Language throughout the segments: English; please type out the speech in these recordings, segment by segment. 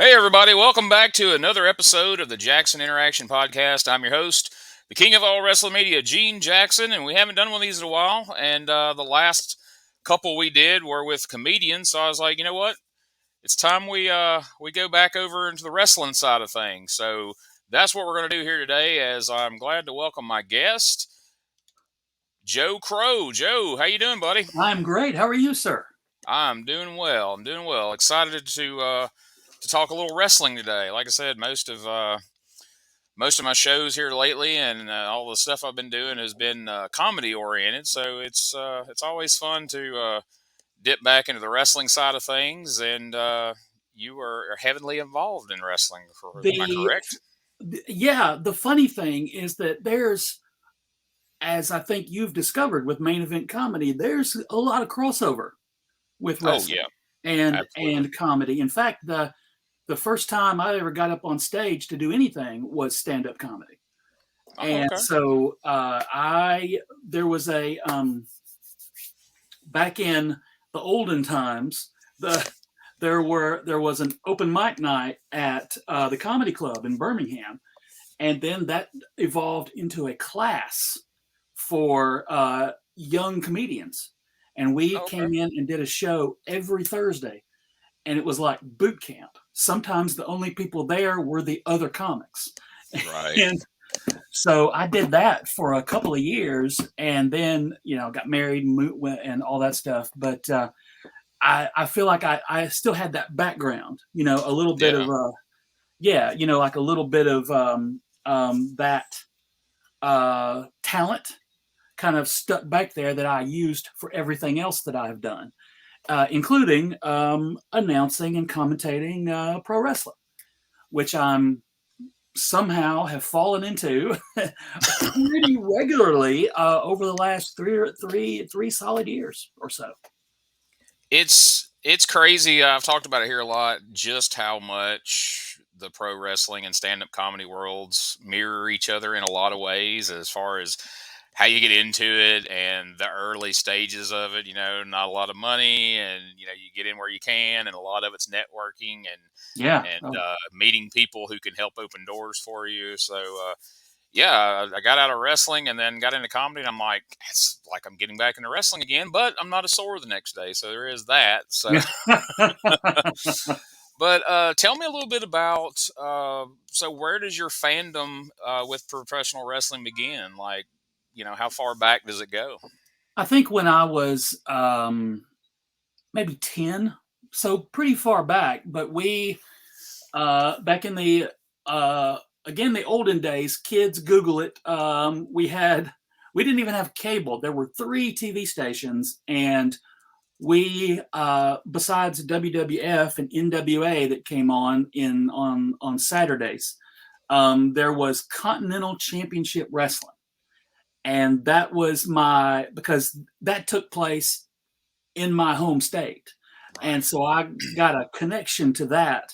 Hey, everybody, welcome back to another episode of the Jackson Interaction Podcast. I'm your host, the king of all wrestling media, Gene Jackson, and we haven't done one of these in a while. And the last couple we did were with comedians, so I was like, you know what? It's time we go back over into the wrestling side of things. So that's what we're going to do here today, as I'm glad to welcome my guest, Joe Crowe. Joe, how you doing, buddy? I'm great. How are you, sir? I'm doing well. I'm doing well. Excited to talk a little wrestling today. Like I said, most of my shows here lately and all the stuff I've been doing has been comedy oriented. So it's always fun to dip back into the wrestling side of things. And you are heavily involved in wrestling. Am I The, correct? yeah, the funny thing is that there's, as I think you've discovered with main event comedy, there's a lot of crossover with Oh yeah, wrestling and absolutely. comedy. In fact, the first time I ever got up on stage to do anything was stand up comedy, Oh, and okay. so I there was a back in the olden times the there was an open mic night at the comedy club in Birmingham, and then that evolved into a class for young comedians. And we Oh, okay. came in and did a show every Thursday, and it was like boot camp. Sometimes the only people there were the other comics. Right. And so I did that for a couple of years, and then got married and all that stuff. But I feel like I still had that background, a little bit Yeah. of like a little bit of that talent kind of stuck back there that I used for everything else that I've done, including announcing and commentating pro wrestling, which I'm somehow have fallen into pretty regularly over the last three solid years or so. It's crazy. I've talked about it here a lot. Just how much the pro wrestling and stand up comedy worlds mirror each other in a lot of ways, as far as how you get into it and the early stages of it. Not a lot of money, and you get in where you can, and a lot of it's networking and Yeah. and Oh, meeting people who can help open doors for you. So yeah, I got out of wrestling and then got into comedy, and I'm like, it's like I'm getting back into wrestling again, but I'm not as sore the next day, so there is that. So, yeah. but tell me a little bit about so where does your fandom with professional wrestling begin? Like, how far back does it go? I think when I was maybe 10, so pretty far back, but we back in the again the olden days, kids Google it. We didn't even have cable. There were three TV stations, and we besides WWF and NWA that came on Saturdays, there was Continental Championship Wrestling, and that was because that took place in my home state, and Right. so I got a connection to that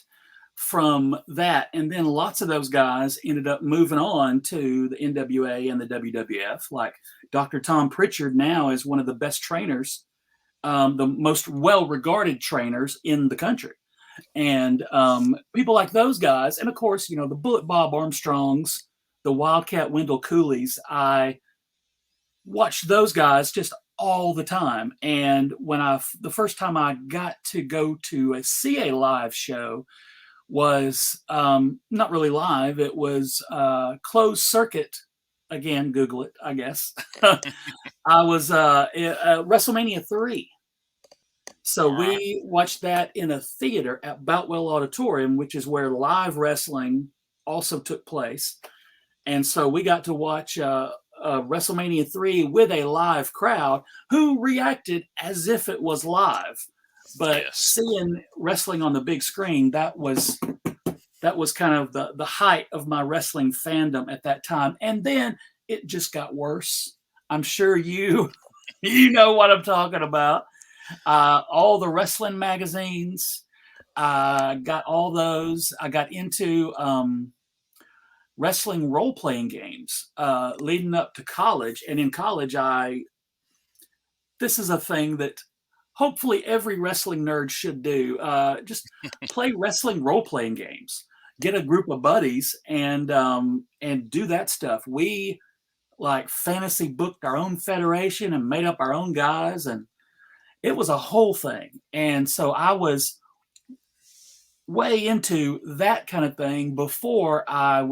from that. And then lots of those guys ended up moving on to the NWA and the WWF. Like Dr. Tom Pritchard now is one of the best trainers, the most well-regarded trainers in the country. And people like those guys, and of course, the Bullet Bob Armstrongs, the Wildcat Wendell Coolies. I watched those guys just all the time. And the first time I got to go to see a live show was not really live. It was closed circuit. Again, Google it, I guess. I was WrestleMania 3. So All right. we watched that in a theater at Boutwell Auditorium, which is where live wrestling also took place. And so we got to watch WrestleMania 3 with a live crowd who reacted as if it was live. But Yes. seeing wrestling on the big screen, that was kind of the height of my wrestling fandom at that time. And then it just got worse. I'm sure you you know what I'm talking about. All the wrestling magazines, got all those. I got into wrestling role playing games leading up to college. And in college, this is a thing that hopefully every wrestling nerd should do. Just play wrestling role playing games. Get a group of buddies and do that stuff. We like fantasy booked our own federation and made up our own guys, and it was a whole thing. And so I was way into that kind of thing before I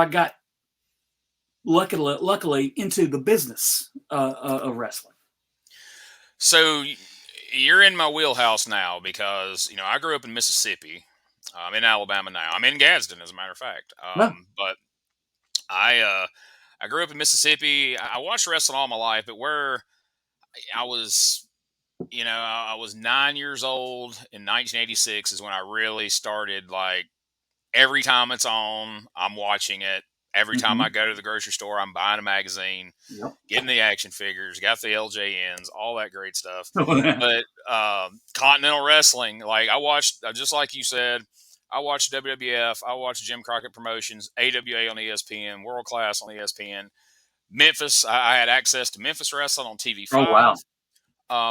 got luckily into the business of wrestling. So you're in my wheelhouse now because I grew up in Mississippi. I'm in Alabama now. I'm in Gadsden, as a matter of fact. Well, But I grew up in Mississippi. I watched wrestling all my life, but where I was, I was 9 years old in 1986 is when I really started. Like every time it's on, I'm watching it. Every time I go to the grocery store, I'm buying a magazine, yep. getting the action figures, got the LJNs, all that great stuff. Yeah. But Continental Wrestling, like I watched, just like you said, I watched WWF, I watched Jim Crockett Promotions, AWA on ESPN, World Class on ESPN, Memphis. I had access to Memphis Wrestling on Oh TV5. wow.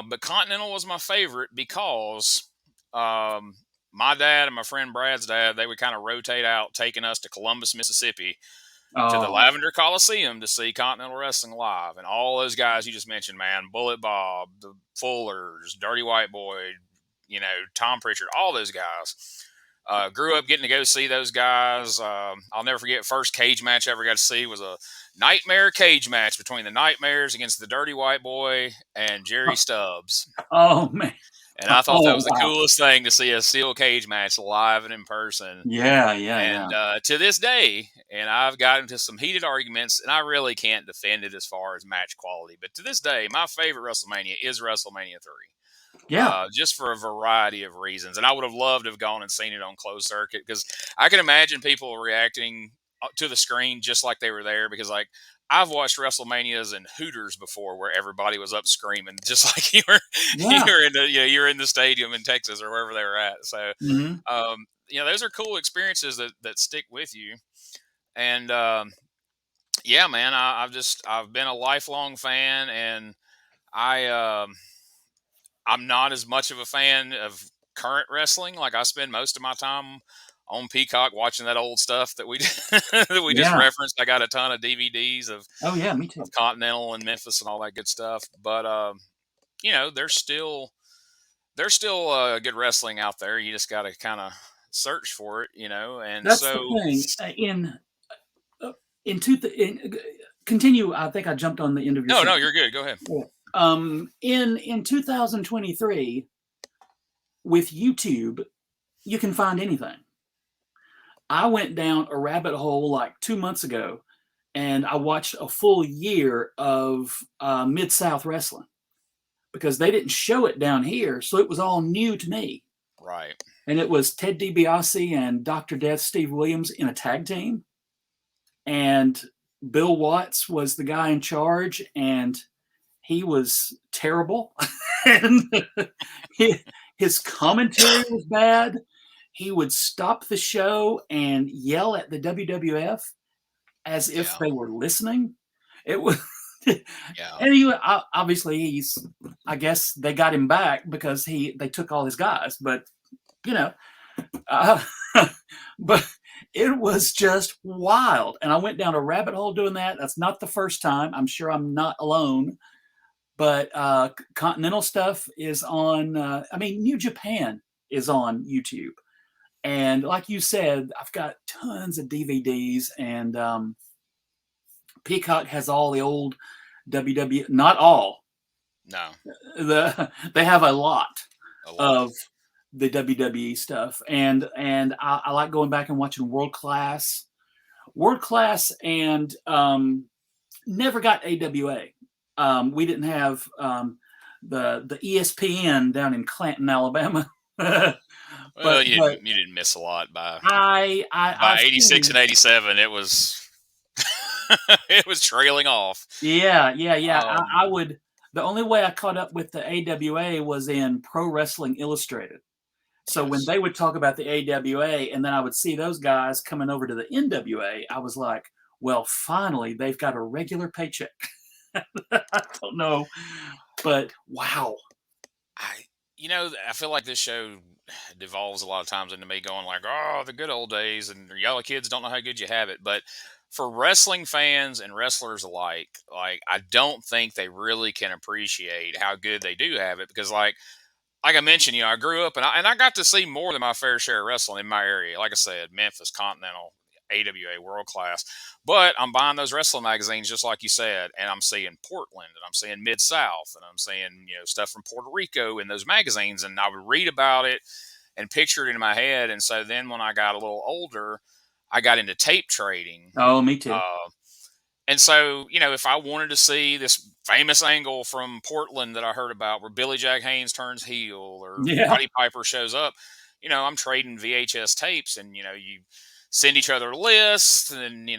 But Continental was my favorite because my dad and my friend Brad's dad, they would kind of rotate out, taking us to Columbus, Mississippi, to the Oh Lavender Coliseum to see Continental Wrestling live. And all those guys you just mentioned, man, Bullet Bob, the Fullers, Dirty White Boy, Tom Pritchard, all those guys. Grew up getting to go see those guys. I'll never forget, first cage match I ever got to see was a nightmare cage match between the Nightmares against the Dirty White Boy and Jerry Stubbs. oh man. And I thought that was the wow. coolest thing, to see a steel cage match live and in person. Yeah. And to this day, and I've gotten into some heated arguments, and I really can't defend it as far as match quality. But to this day, my favorite WrestleMania is WrestleMania 3. Yeah. Just for a variety of reasons. And I would have loved to have gone and seen it on closed circuit, because I can imagine people reacting to the screen just like they were there, because like I've watched WrestleManias and Hooters before where everybody was up screaming, just like you were you're in the stadium in Texas or wherever they were at. So those are cool experiences that stick with you. And yeah, man, I've been a lifelong fan, and I'm not as much of a fan of current wrestling. Like I spend most of my time on Peacock watching that old stuff that we just referenced. I got a ton of DVDs of me too. of Continental and Memphis and all that good stuff. But there's still good wrestling out there. You just got to kind of search for it, And That's so the thing. Continue. I think I jumped on the end of your. No, you're good. Go ahead. In 2023, with YouTube, you can find anything. I went down a rabbit hole like 2 months ago, and I watched a full year of Mid-South Wrestling, because they didn't show it down here, so it was all new to me. Right. And it was Ted DiBiase and Dr. Death Steve Williams in a tag team, and Bill Watts was the guy in charge, and he was terrible. And his commentary was bad. He would stop the show and yell at the WWF as if they were listening. It was, and obviously I guess they got him back because they took all his guys, but but it was just wild. And I went down a rabbit hole doing that. That's not the first time. I'm sure I'm not alone. But Continental stuff is on, New Japan is on YouTube. And like you said, I've got tons of DVDs, and Peacock has all the old WWE, not all. No. They have a lot of the WWE stuff. And I like going back and watching World Class. And never got AWA. We didn't have the ESPN down in Clanton, Alabama. Well, you didn't miss a lot by 86 and 87. It was it was trailing off. Yeah. I would. The only way I caught up with the AWA was in Pro Wrestling Illustrated. So when they would talk about the AWA, and then I would see those guys coming over to the NWA, I was like, well, finally, they've got a regular paycheck. I don't know, but wow. I feel like this show devolves a lot of times into me going like, "Oh, the good old days," and y'all kids don't know how good you have it. But for wrestling fans and wrestlers alike, like I don't think they really can appreciate how good they do have it because, like I mentioned, I grew up and I got to see more than my fair share of wrestling in my area. Like I said, Memphis, Continental, AWA, world class. But I'm buying those wrestling magazines just like you said, and I'm seeing Portland, and I'm seeing Mid South, and I'm seeing stuff from Puerto Rico in those magazines, and I would read about it and picture it in my head. And so then when I got a little older, I got into tape trading. Oh, me too. And so, if I wanted to see this famous angle from Portland that I heard about where Billy Jack Haynes turns heel or Yeah. Roddy Piper shows up, I'm trading VHS tapes and, you send each other lists and,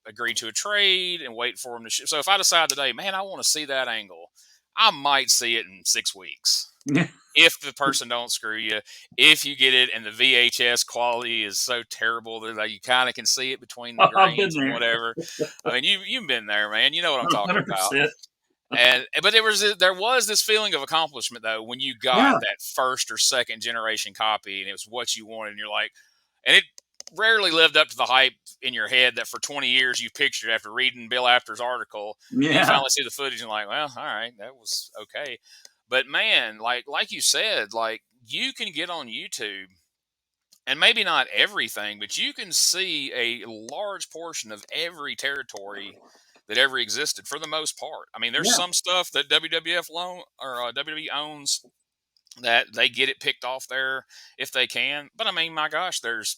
agree to a trade and wait for them to So if I decide today, man, I want to see that angle, I might see it in 6 weeks. Yeah. If the person don't screw you, if you get it and the VHS quality is so terrible that you kind of can see it between the I've been grains and there. whatever. I mean, you've been there, man. You know what I'm talking about. 100%. But there was this feeling of accomplishment though when you got Yeah. that first or second generation copy and it was what you wanted, and you're like, and it rarely lived up to the hype in your head that for 20 years you pictured after reading Bill Apter's article. And you Yeah. finally see the footage and like, well, all right, that was okay. But man, like you said, like you can get on YouTube and maybe not everything, but you can see a large portion of every territory that ever existed for the most part. I mean, there's Yeah. some stuff that WWF loan or WWE owns that they get it picked off there if they can. But I mean, my gosh, there's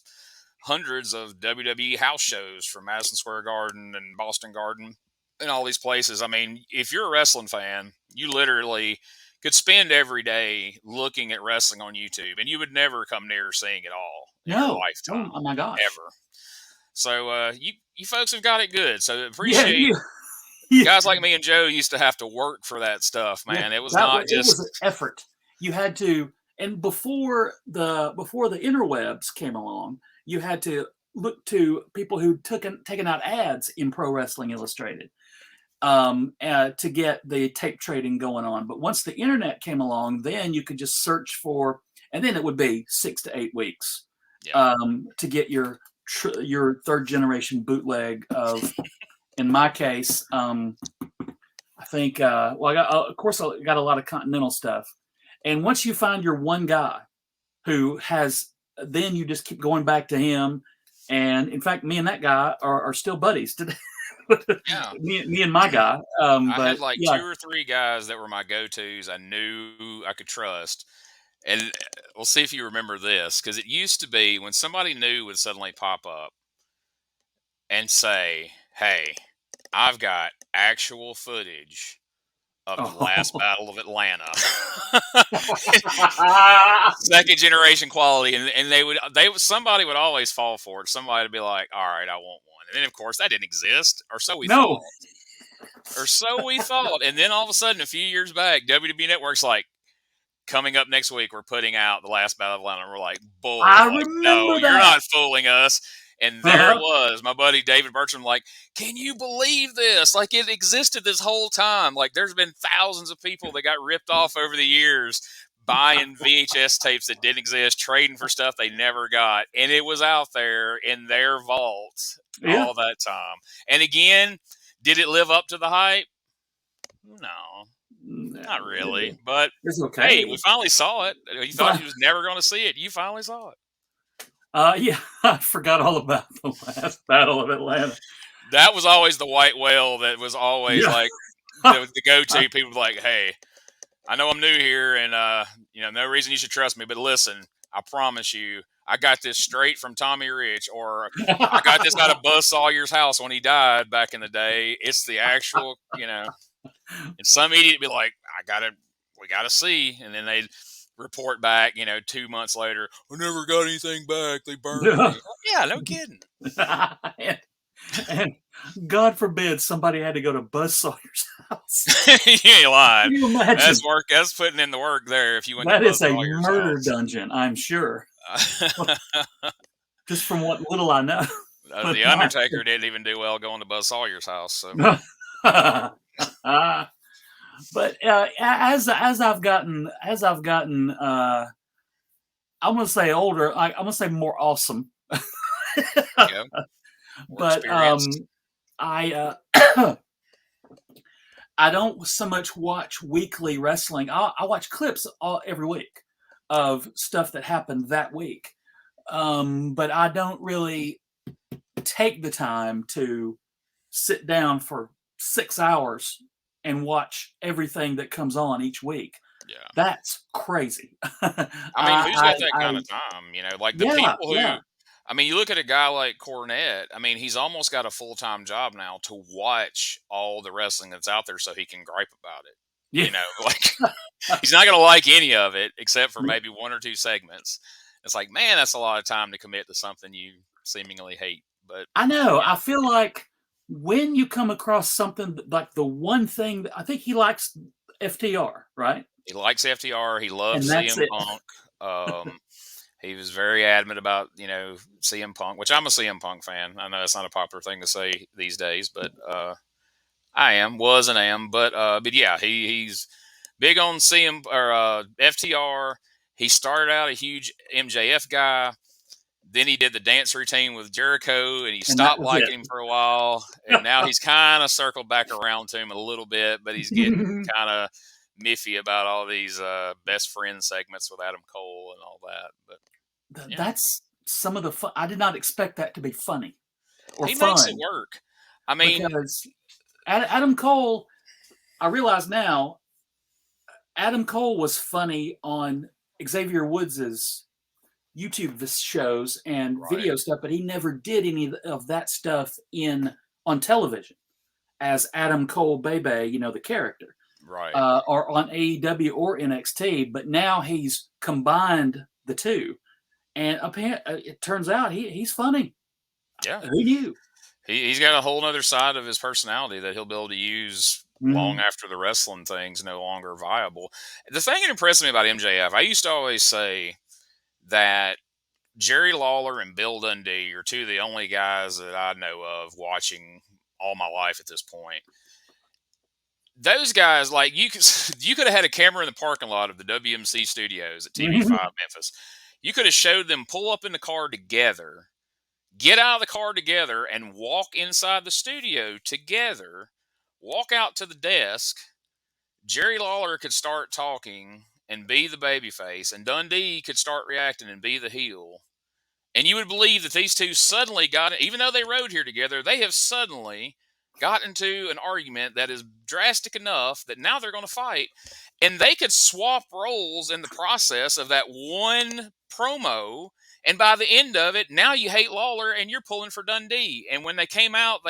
hundreds of WWE house shows from Madison Square Garden and Boston Garden and all these places. I mean, if you're a wrestling fan, you literally could spend every day looking at wrestling on YouTube and you would never come near seeing it all in your No. lifetime, Oh my gosh. ever. So you folks have got it good. So Yeah. appreciate Yeah. guys like me and Joe used to have to work for that stuff, man. Yeah. It was not It was an just effort. You had to, and before the interwebs came along, you had to look to people who'd taken out ads in Pro Wrestling Illustrated to get the tape trading going on. But once the internet came along, then you could just search for, and then it would be 6 to 8 weeks to get your third generation bootleg of, in my case, I think, of course, I got a lot of Continental stuff. And once you find your one guy who has, then you just keep going back to him. And in fact, me and that guy are still buddies today. yeah. me and my guy. I But had like yeah, 2 or 3 guys that were my go-tos. I knew I could trust. And we'll see if you remember this, because it used to be when somebody new would suddenly pop up and say, "Hey, I've got actual footage of the last oh. Battle of Atlanta." Second generation quality, and somebody would always fall for it. Somebody would be like, "All right, I want one," and then of course that didn't exist, or so we No. thought, and then all of a sudden, a few years back, WWE Network's like, coming up next week, we're putting out the last Battle of Atlanta. And we're like, bull, I like, no, remember you're that. not fooling us. And there it was. My buddy David Bertram, like, can you believe this? Like, it existed this whole time. Like, there's been thousands of people that got ripped off over the years buying VHS tapes that didn't exist, trading for stuff they never got. And it was out there in their vault all that time. And again, did it live up to the hype? No. Not really, but it's okay. hey, we finally saw it. You thought you was never going to see it. You finally saw it. Yeah, I forgot all about the last Battle of Atlanta. That was always the white whale that was always like the go-to. People were like, hey, I know I'm new here and, no reason you should trust me, but listen, I promise you, I got this straight from Tommy Rich, or I got this out of Buzz Sawyer's house when he died back in the day. It's the actual, and some idiot would be like, we gotta see. And then they'd report back, 2 months later, I never got anything back. They burned me. Yeah, no kidding. and God forbid somebody had to go to Buzz Sawyer's house. You ain't lying. Can you imagine? That's work. That's putting in the work there. If you went that to Buzz is a Sawyer's murder house. dungeon, I'm sure. Just from what little I know. The Undertaker didn't even do well going to Buzz Sawyer's house. So. Uh, but as I've gotten, I'm gonna say older. I'm gonna say more awesome. You know, more But experienced. I I don't so much watch weekly wrestling. I watch clips every week of stuff that happened that week. But I don't really take the time to sit down for 6 hours and watch everything that comes on each week. Yeah. That's crazy. I mean, who's got that kind I of time? You know, like the yeah, people who, yeah. I mean, you look at a guy like Cornette. I mean, he's almost got a full time job now to watch all the wrestling that's out there so he can gripe about it. Yeah. You know, like he's not going to like any of it except for maybe one or two segments. It's like, man, that's a lot of time to commit to something you seemingly hate. But I know. yeah, I feel like when you come across something like the one thing that I think he likes FTR, right? he likes FTR. He loves And that's CM it. Punk. He was very adamant about CM Punk, which I'm a CM Punk fan. I know that's not a popular thing to say these days, but I am, was, and am. But yeah, he's big on CM or FTR. He started out a huge MJF guy. Then he did the dance routine with Jericho, and he And that stopped was it. liking him for a while. And now he's kind of circled back around to him a little bit, but he's getting kind of miffy about all these best friend segments with Adam Cole and all that. But yeah, That's some of the fun. I did not expect that to be funny or he makes it fun work. I mean, because Adam Cole, I realize now, Adam Cole was funny on Xavier Woods's YouTube shows and right, video stuff, but he never did any of that stuff in on television as Adam Cole Bebe, the character, right. or on AEW or NXT. But now he's combined the two, and apparently it turns out he's funny. Yeah, Who knew? he's got a whole other side of his personality that he'll be able to use long Mhm. after the wrestling thing's no longer viable. The thing that impressed me about MJF, I used to always say that Jerry Lawler and Bill Dundee are two of the only guys that I know of watching all my life at this point. Those guys, like you could have had a camera in the parking lot of the WMC studios at TV5 Memphis. You could have showed them pull up in the car together, get out of the car together, and walk inside the studio together. Walk out to the desk. Jerry Lawler could start talking and be the babyface, and Dundee could start reacting and be the heel. And you would believe that these two suddenly got, even though they rode here together, they have suddenly got into an argument that is drastic enough that now they're going to fight. And they could swap roles in the process of that one promo. And by the end of it, now you hate Lawler and you're pulling for Dundee. And when they came out,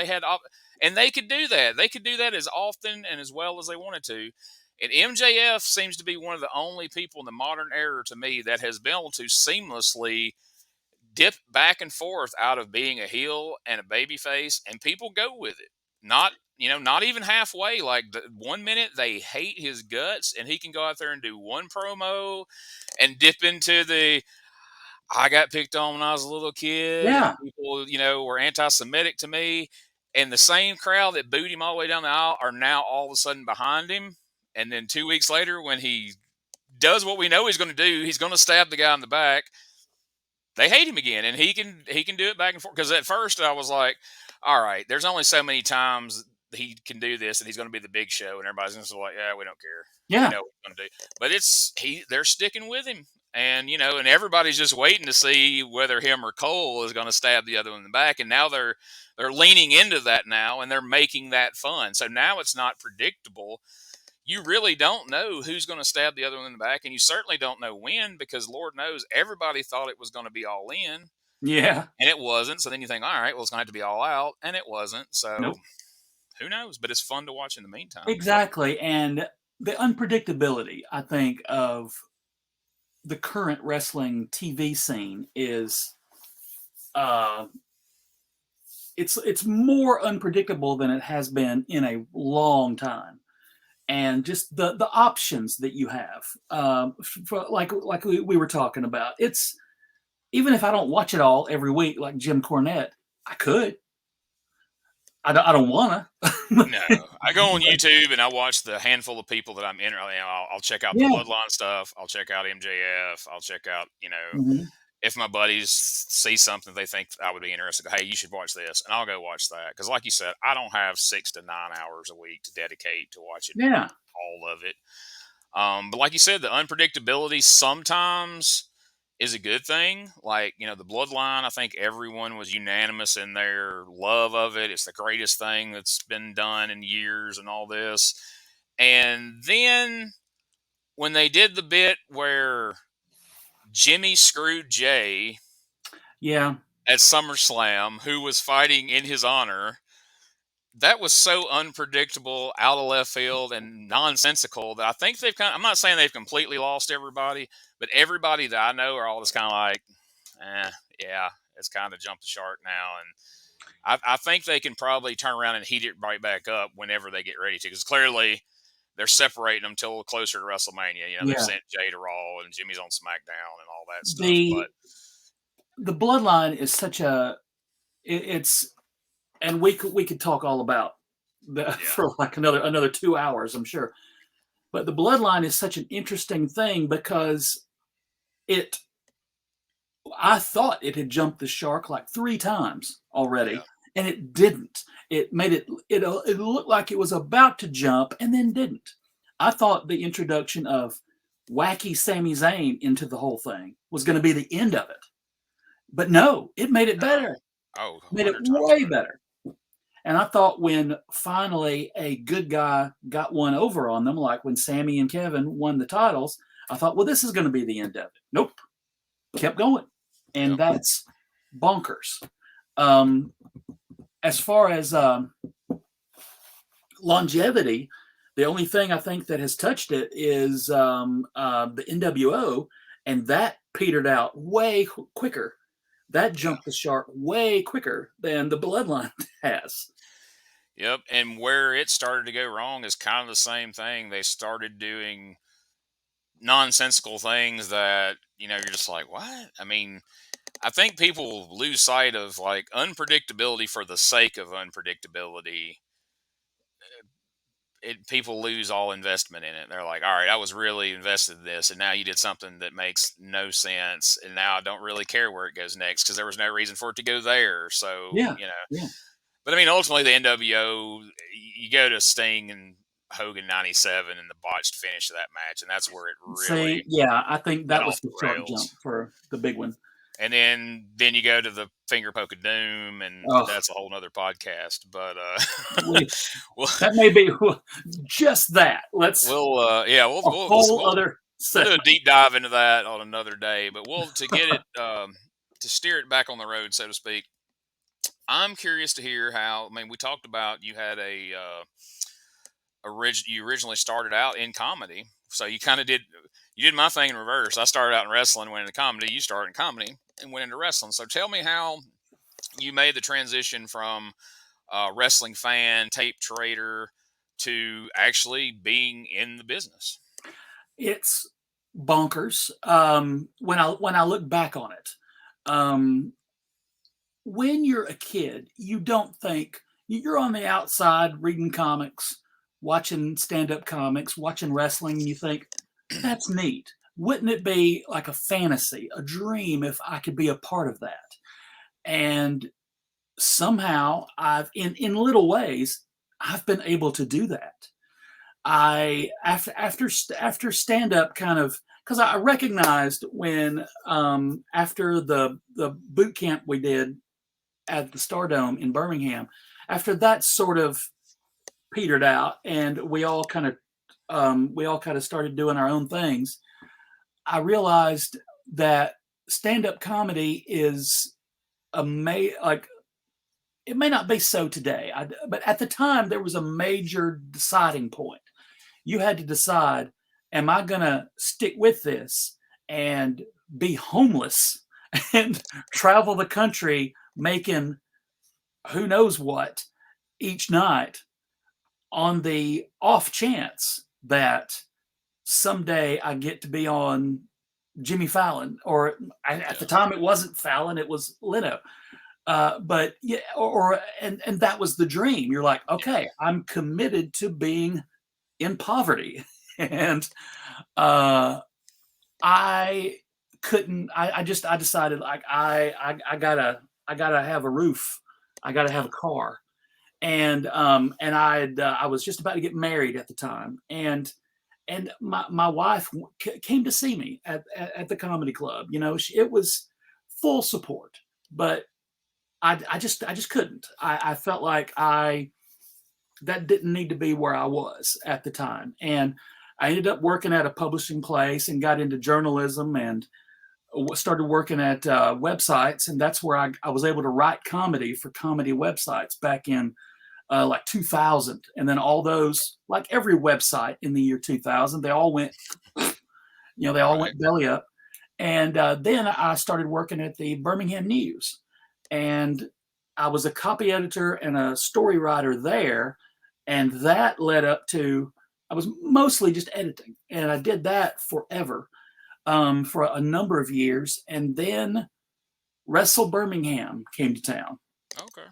and they could do that. They could do that as often and as well as they wanted to. And MJF seems to be one of the only people in the modern era to me that has been able to seamlessly dip back and forth out of being a heel and a baby face, and people go with it. Not even halfway. Like the 1 minute they hate his guts, and he can go out there and do one promo and dip into the I got picked on when I was a little kid, and Yeah, people, were anti-Semitic to me. And the same crowd that booed him all the way down the aisle are now all of a sudden behind him. And then 2 weeks later, when he does what we know he's going to do, he's going to stab the guy in the back. They hate him again, and he can do it back and forth. Because at first I was like, all right, there's only so many times he can do this, and he's going to be the big show, and everybody's going to be like, yeah, we don't care, we yeah, know what he's going to do. But they're sticking with him, and and everybody's just waiting to see whether him or Cole is going to stab the other one in the back, and now they're leaning into that now, and they're making that fun. So now it's not predictable. You really don't know who's going to stab the other one in the back, and you certainly don't know when, because Lord knows everybody thought it was going to be all in, yeah. and it wasn't. So then you think, all right, well, it's going to have to be all out, and it wasn't. So Nope. who knows? But it's fun to watch in the meantime. Exactly. And the unpredictability, I think, of the current wrestling TV scene is uh it's more unpredictable than it has been in a long time. And just the options that you have, like we were talking about, it's even if I don't watch it all every week like Jim Cornette, I could. I don't wanna. No, I go on YouTube and I watch the handful of people that I'm in. I'll check out the Yeah. Bloodline stuff. I'll check out MJF. I'll check out, Mhm. if my buddies see something they think I would be interested. Hey, you should watch this, and I'll go watch that. Because, like you said, I don't have 6 to 9 hours a week to dedicate to watching Yeah. all of it. But like you said, the unpredictability sometimes is a good thing. Like, the Bloodline, I think everyone was unanimous in their love of it. It's the greatest thing that's been done in years and all this. And then when they did the bit where Jimmy screwed Jay Yeah. at SummerSlam, who was fighting in his honor, that was so unpredictable, out of left field, and nonsensical that I think I'm not saying they've completely lost everybody, but everybody that I know are all just kind of like, yeah, it's kind of jumped the shark now. And I think they can probably turn around and heat it right back up whenever they get ready to, because clearly they're separating them till closer to WrestleMania. They've Yeah. sent Jay to Raw and Jimmy's on SmackDown and all that stuff. The But the Bloodline is such a it's and we could talk all about the yeah, for like another 2 hours, I'm sure. But the Bloodline is such an interesting thing because it I thought it had jumped the shark like 3 times yeah, already, and it didn't. It made it looked like it was about to jump and then didn't. I thought the introduction of wacky Sami Zayn into the whole thing was gonna be the end of it. But no, it made it no, better. oh, Made it 100 times way better. better. And I thought when finally a good guy got one over on them, like when Sammy and Kevin won the titles, I thought, well, this is going to be the end of it. Nope, kept going, and Yep. that's bonkers. Um, as far as longevity, the only thing I think that has touched it is the NWO, and that petered out way quicker. That Yeah. jumped the shark way quicker than the Bloodline has. Yep. And where it started to go wrong is kind of the same thing. They started doing nonsensical things that, you're just like, what? I mean, I think people lose sight of like unpredictability for the sake of unpredictability. People lose all investment in it. They're like, all right, I was really invested in this, and now you did something that makes no sense, and now I don't really care where it goes next because there was no reason for it to go there. So, Yeah, yeah. but I mean, ultimately, the NWO, you go to Sting and Hogan '97 and the botched finish of that match, and that's where it See, really yeah, I think went that was off the the short jump rails. for the big one. And then you go to the finger poke of doom, and Oh, that's a whole nother podcast. But we we'll that may be just that. Let's yeah, we'll a we'll whole we'll other we'll do a segment. deep dive into that on another day. But to get it to steer it back on the road, so to speak. I'm curious to hear how. I mean, we talked about you had you originally started out in comedy, so you did my thing in reverse. I started out in wrestling, went into comedy. You started in comedy and went into wrestling. So tell me how you made the transition from wrestling fan, tape trader, to actually being in the business. It's bonkers. When I look back on it, um, when you're a kid, you don't think you're on the outside reading comics, watching stand-up comics, watching wrestling, and you think that's neat. Wouldn't it be like a fantasy, a dream if I could be a part of that? And somehow in little ways I've been able to do that. I after stand up kind of because I recognized when after the boot camp we did at the Stardome in Birmingham, after that sort of petered out and we all kind of started doing our own things, I realized that stand up comedy is like it may not be so today, but at the time there was a major deciding point. You had to decide, am I going to stick with this and be homeless and travel the country making who knows what each night on the off chance that someday I get to be on Jimmy Fallon, or at Yeah, the time it wasn't Fallon, it was Leno. But yeah, and that was the dream. You're like, Yeah. okay, I'm committed to being in poverty, and uh, I couldn't. I decided like I gotta have a roof. I gotta have Yeah. a car, and I was just about to get married at the time, and my wife came to see me at the comedy club. You know, it was full support, but I just couldn't. I felt like that didn't need to be where I was at the time, and I ended up working at a publishing place and got into journalism and started working at websites, and that's where I was able to write comedy for comedy websites back in like 2000, and then all those, like every website in the year 2000, they all went, they all Right. went belly up. And then I started working at the Birmingham News, and I was a copy editor and a story writer there, and that led up to I was mostly just editing, and I did that forever, for a number of years, and then WrestleBirmingham came to town, Okay.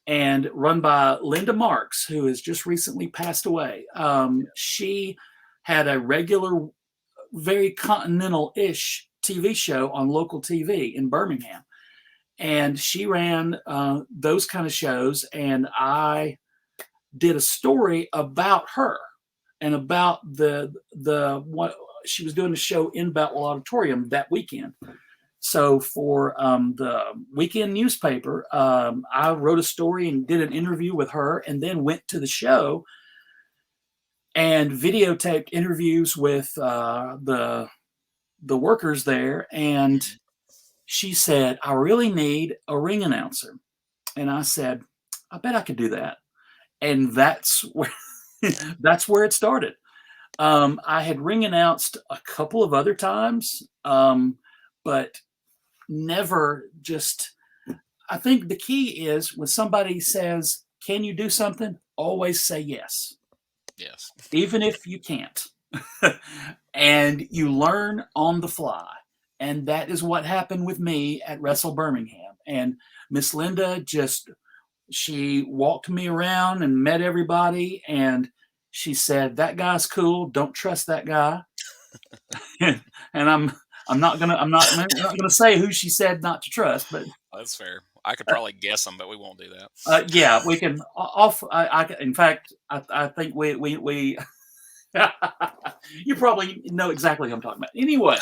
and run by Linda Marks, who has just recently passed away. She had a regular, very continental-ish TV show on local TV in Birmingham, and she ran those kind of shows. And I did a story about her and about the what she was doing a show in Boutwell Auditorium that weekend. So for the weekend newspaper, I wrote a story and did an interview with her, and then went to the show and videotaped interviews with the workers there. And Hmm. she said, "I really need a ring announcer," and I said, "I bet I could do that." And that's where that's where it started. I had ring announced a couple of other times, but never just. I think the key is when somebody says, "Can you do something?" Always say yes, Yes. even if you can't. And you learn on the fly. And that is what happened with me at Wrestle Birmingham. And Miss Linda she walked me around and met everybody. And she said, "That guy's cool. Don't trust that guy." And I'm not gonna say who she said not to trust, but That's fair. I could probably guess them, but we won't do that. yeah, we can off. In fact, I think we you probably know exactly who I'm talking about. Anyway,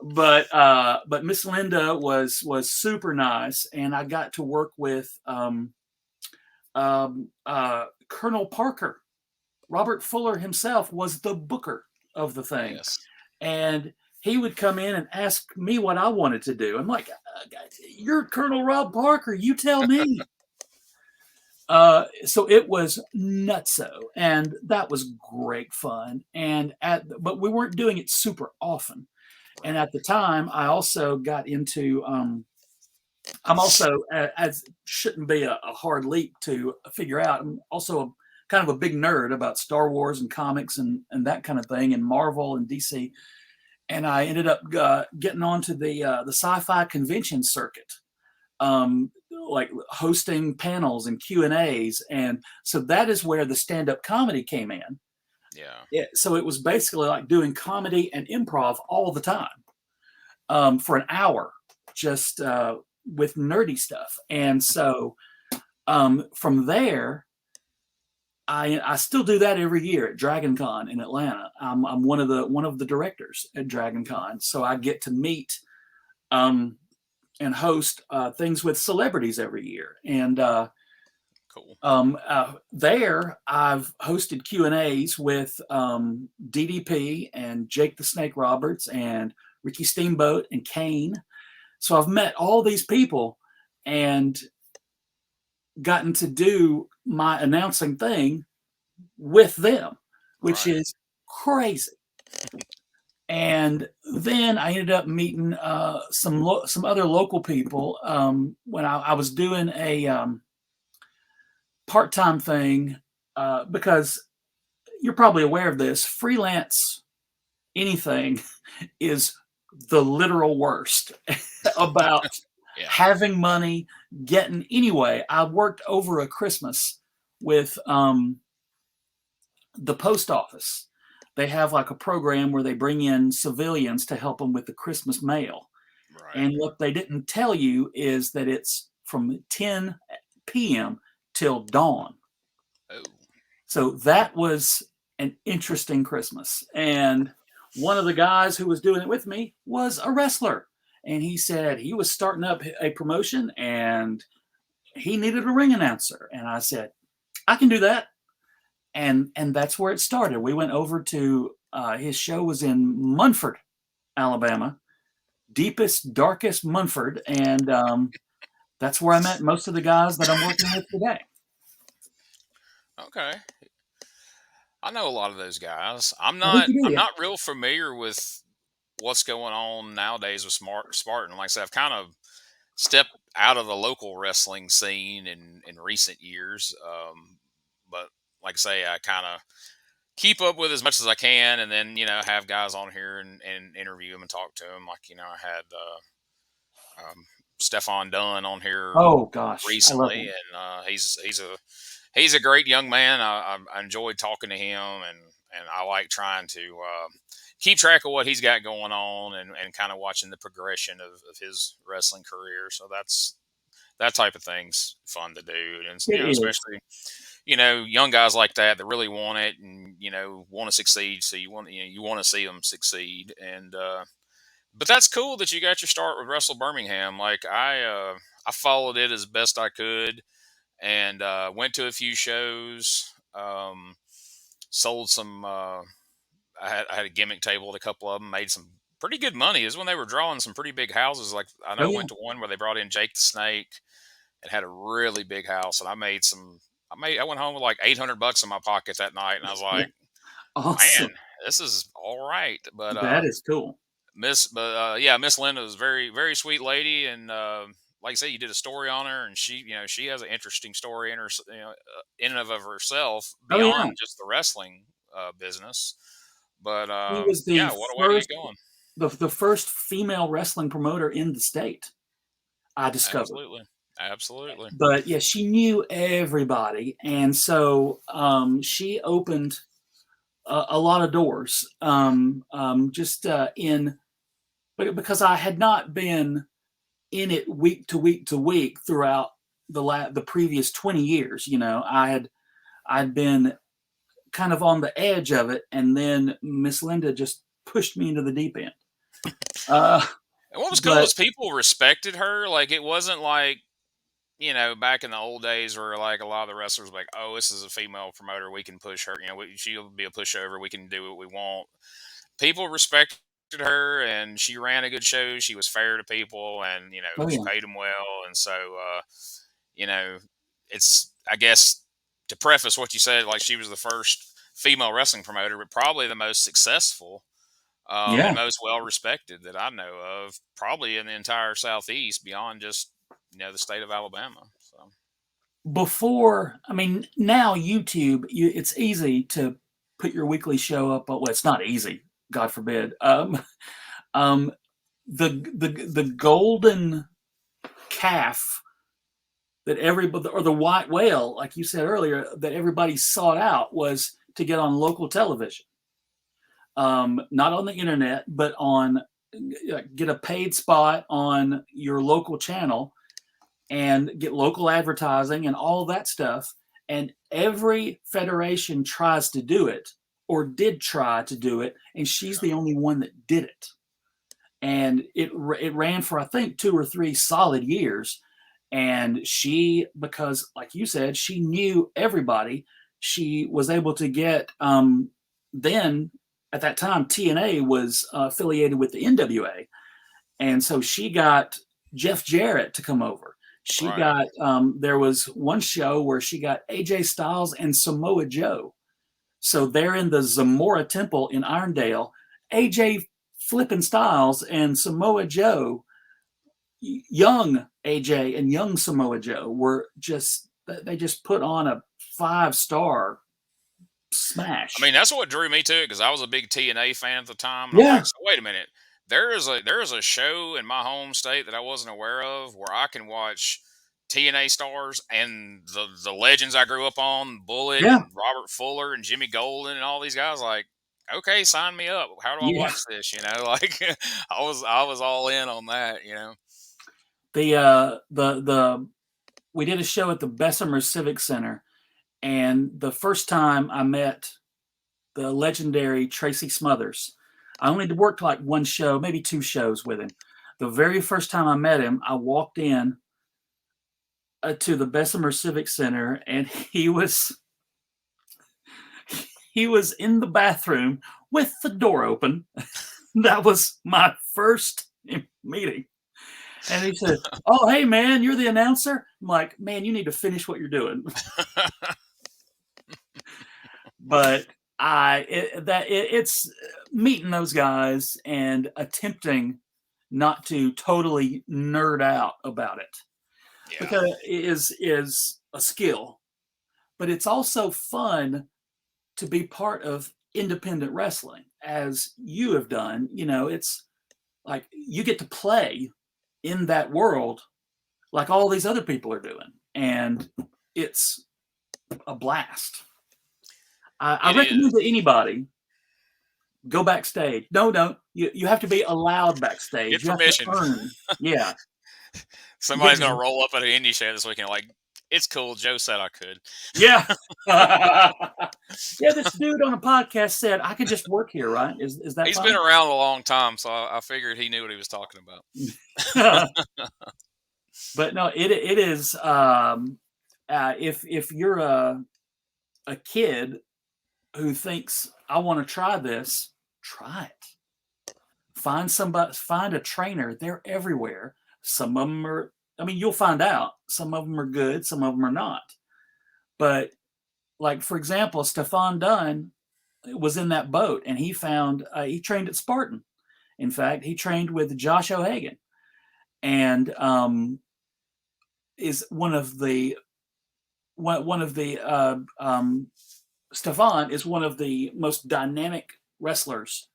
but Miss Linda was super nice, and I got to work with Colonel Parker. Robert Fuller himself was the booker of the thing, Yes. and he would come in and ask me what I wanted to do. I'm like, "You're Colonel Rob Parker. You tell me." So it was nutso, and that was great fun. But we weren't doing it super often. And Right. at the time, I also got into. I'm also, as shouldn't be a hard leap to figure out. I'm also kind of a big nerd about Star Wars and comics and that kind of thing, and Marvel and DC. And I ended up getting onto the sci-fi convention circuit, like hosting panels and Q&As. And so that is where the stand-up comedy came in. Yeah. So it was basically like doing comedy and improv all the time, for an hour, just with nerdy stuff. And so from there, I still do that every year at Dragon Con in Atlanta. I'm one of the directors at Dragon Con, so I get to meet um, and host things with celebrities every year. And Cool. there, I've hosted Q&As with DDP and Jake the Snake Roberts and Ricky Steamboat and Kane. So I've met all these people and gotten to do my announcing thing with them, which Right. is crazy. And then I ended up meeting some other local people when I was doing a part-time thing, because you're probably aware of this. Freelance anything is the literal worst about Yeah. having money, getting anyway. I worked over a Christmas with the post office. They have like a program where they bring in civilians to help them with the Christmas mail. Right. And what they didn't tell you is that it's from 10 p.m. till dawn. Oh. So that was an interesting Christmas. And one of the guys who was doing it with me was a wrestler. And he said he was starting up a promotion and he needed a ring announcer. And I said, I can do that. And that's where it started. We went over to his show was in Munford, Alabama, deepest, darkest Munford, and that's where I met most of the guys that I'm working with today. Okay. I know a lot of those guys. I'm I think not. you do, I'm yeah. not real familiar with what's going on nowadays with Spartan. Like I said, I've kind of stepped out of the local wrestling scene in recent years. But like I say, I kind of keep up with as much as I can, and then have guys on here and interview them and talk to them. Like I had Stefan Dunn on here Oh gosh, I love recently, him. and he's a great young man. I enjoyed talking to him, and I like trying to keep track of what he's got going on, and kind of watching the progression of his wrestling career. So that type of thing's fun to do, and It is. especially young guys like that really want it, and want to succeed. So you want to see them succeed, and but that's cool that you got your start with WrestleBirmingham. Like I followed it as best I could, and went to a few shows. Sold some. I had a gimmick table at a couple of them. Made some pretty good money. Is when they were drawing some pretty big houses. Like I Oh know I yeah, went to one where they brought in Jake the Snake and had a really big house, and I made some. I went home with like $800 in my pocket that night, and I was yeah. like, man, Awesome. this is all right. But That is cool. yeah, Miss Linda was very very sweet lady, and like I said, you did a story on her, and she has an interesting story in her in and of herself Oh yeah, beyond just the wrestling business. But he was the yeah, what a way to get first, going! the first female wrestling promoter in the state. I discovered. Absolutely, absolutely. But yeah, she knew everybody, and so she opened a lot of doors. Just in because I had not been in it week to week to week throughout the previous 20 years. I'd been kind of on the edge of it, and then Miss Linda just pushed me into the deep end. Uh, And what was cool but is people respected her. Like it wasn't like back in the old days where like a lot of the wrestlers were like, oh, this is a female promoter, we can push her. She'll be a pushover. We can do what we want. People respected her, and she ran a good show. She was fair to people, and oh she yeah, paid them well. And so, you know, it's I guess to preface what you said, like she was the first female wrestling promoter, but probably the most successful and yeah. most well respected that I know of, probably in the entire Southeast, beyond just the state of Alabama. So Before, I mean, now YouTube, it's easy to put your weekly show up. Well, it's not easy, God forbid. Um, the golden calf that everybody, or the white whale, like you said earlier, that everybody sought out was to get on local television, not on the internet, but on get a paid spot on your local channel and get local advertising and all that stuff. And every federation tries to do it or did try to do it, and she's yeah, the only one that did it. And it ran for I think 2 or 3 solid years. And she, because like you said, she knew everybody. She was able to get then at that time TNA was affiliated with the NWA, and so she got Jeff Jarrett to come over. She right. got there was one show where she got AJ Styles and Samoa Joe. So they're in the Zamora Temple in Irondale. AJ flipping Styles and Samoa Joe, young AJ and young Samoa Joe were just they just put on a 5-star I mean, smash. that's what drew me to it because I was a big TNA fan at the time, and I'm Yeah. like, so wait a minute, there is a show in my home state that I wasn't aware of where I can watch TNA stars and the legends I grew up on, Bullet Yeah, and Robert Fuller and Jimmy Golden and all these guys. Like, okay, sign me up. How do I yeah. watch this? Like, I was all in on that. The we did a show at the Bessemer Civic Center, and the first time I met the legendary Tracy Smothers, I only worked like one show, maybe two shows with him. The very first time I met him, I walked in to the Bessemer Civic Center, and he was in the bathroom with the door open. That was my first meeting. And he said, "Oh, hey, man, you're the announcer?" I'm like, "Man, you need to finish what you're doing." But it's meeting those guys and attempting not to totally nerd out about it, Yeah, because it is a skill, but it's also fun to be part of independent wrestling, as you have done. It's like you get to play in that world like all these other people are doing, and it's a blast. I it is. recommend to anybody, go backstage. No, no, you have to be allowed Get backstage. You have to permission. earn. Yeah, Somebody's get gonna roll up at an indie show this weekend. Like, it's cool. Joe said I could. yeah. Yeah, this dude on a podcast said I could just work here, right? Is that He's been fine? around a long time, so I figured he knew what he was talking about. But no, it is. If you're a kid who thinks I want to try this, try it. Find somebody, find a trainer. They're everywhere. Some of them are. I mean, you'll find out. Some of them are good. Some of them are not. But like for example, Stefan Dunn was in that boat, and he trained at Spartan. In fact, he trained with Josh O'Hagan, and is one of the Stefan is one of the most dynamic wrestlers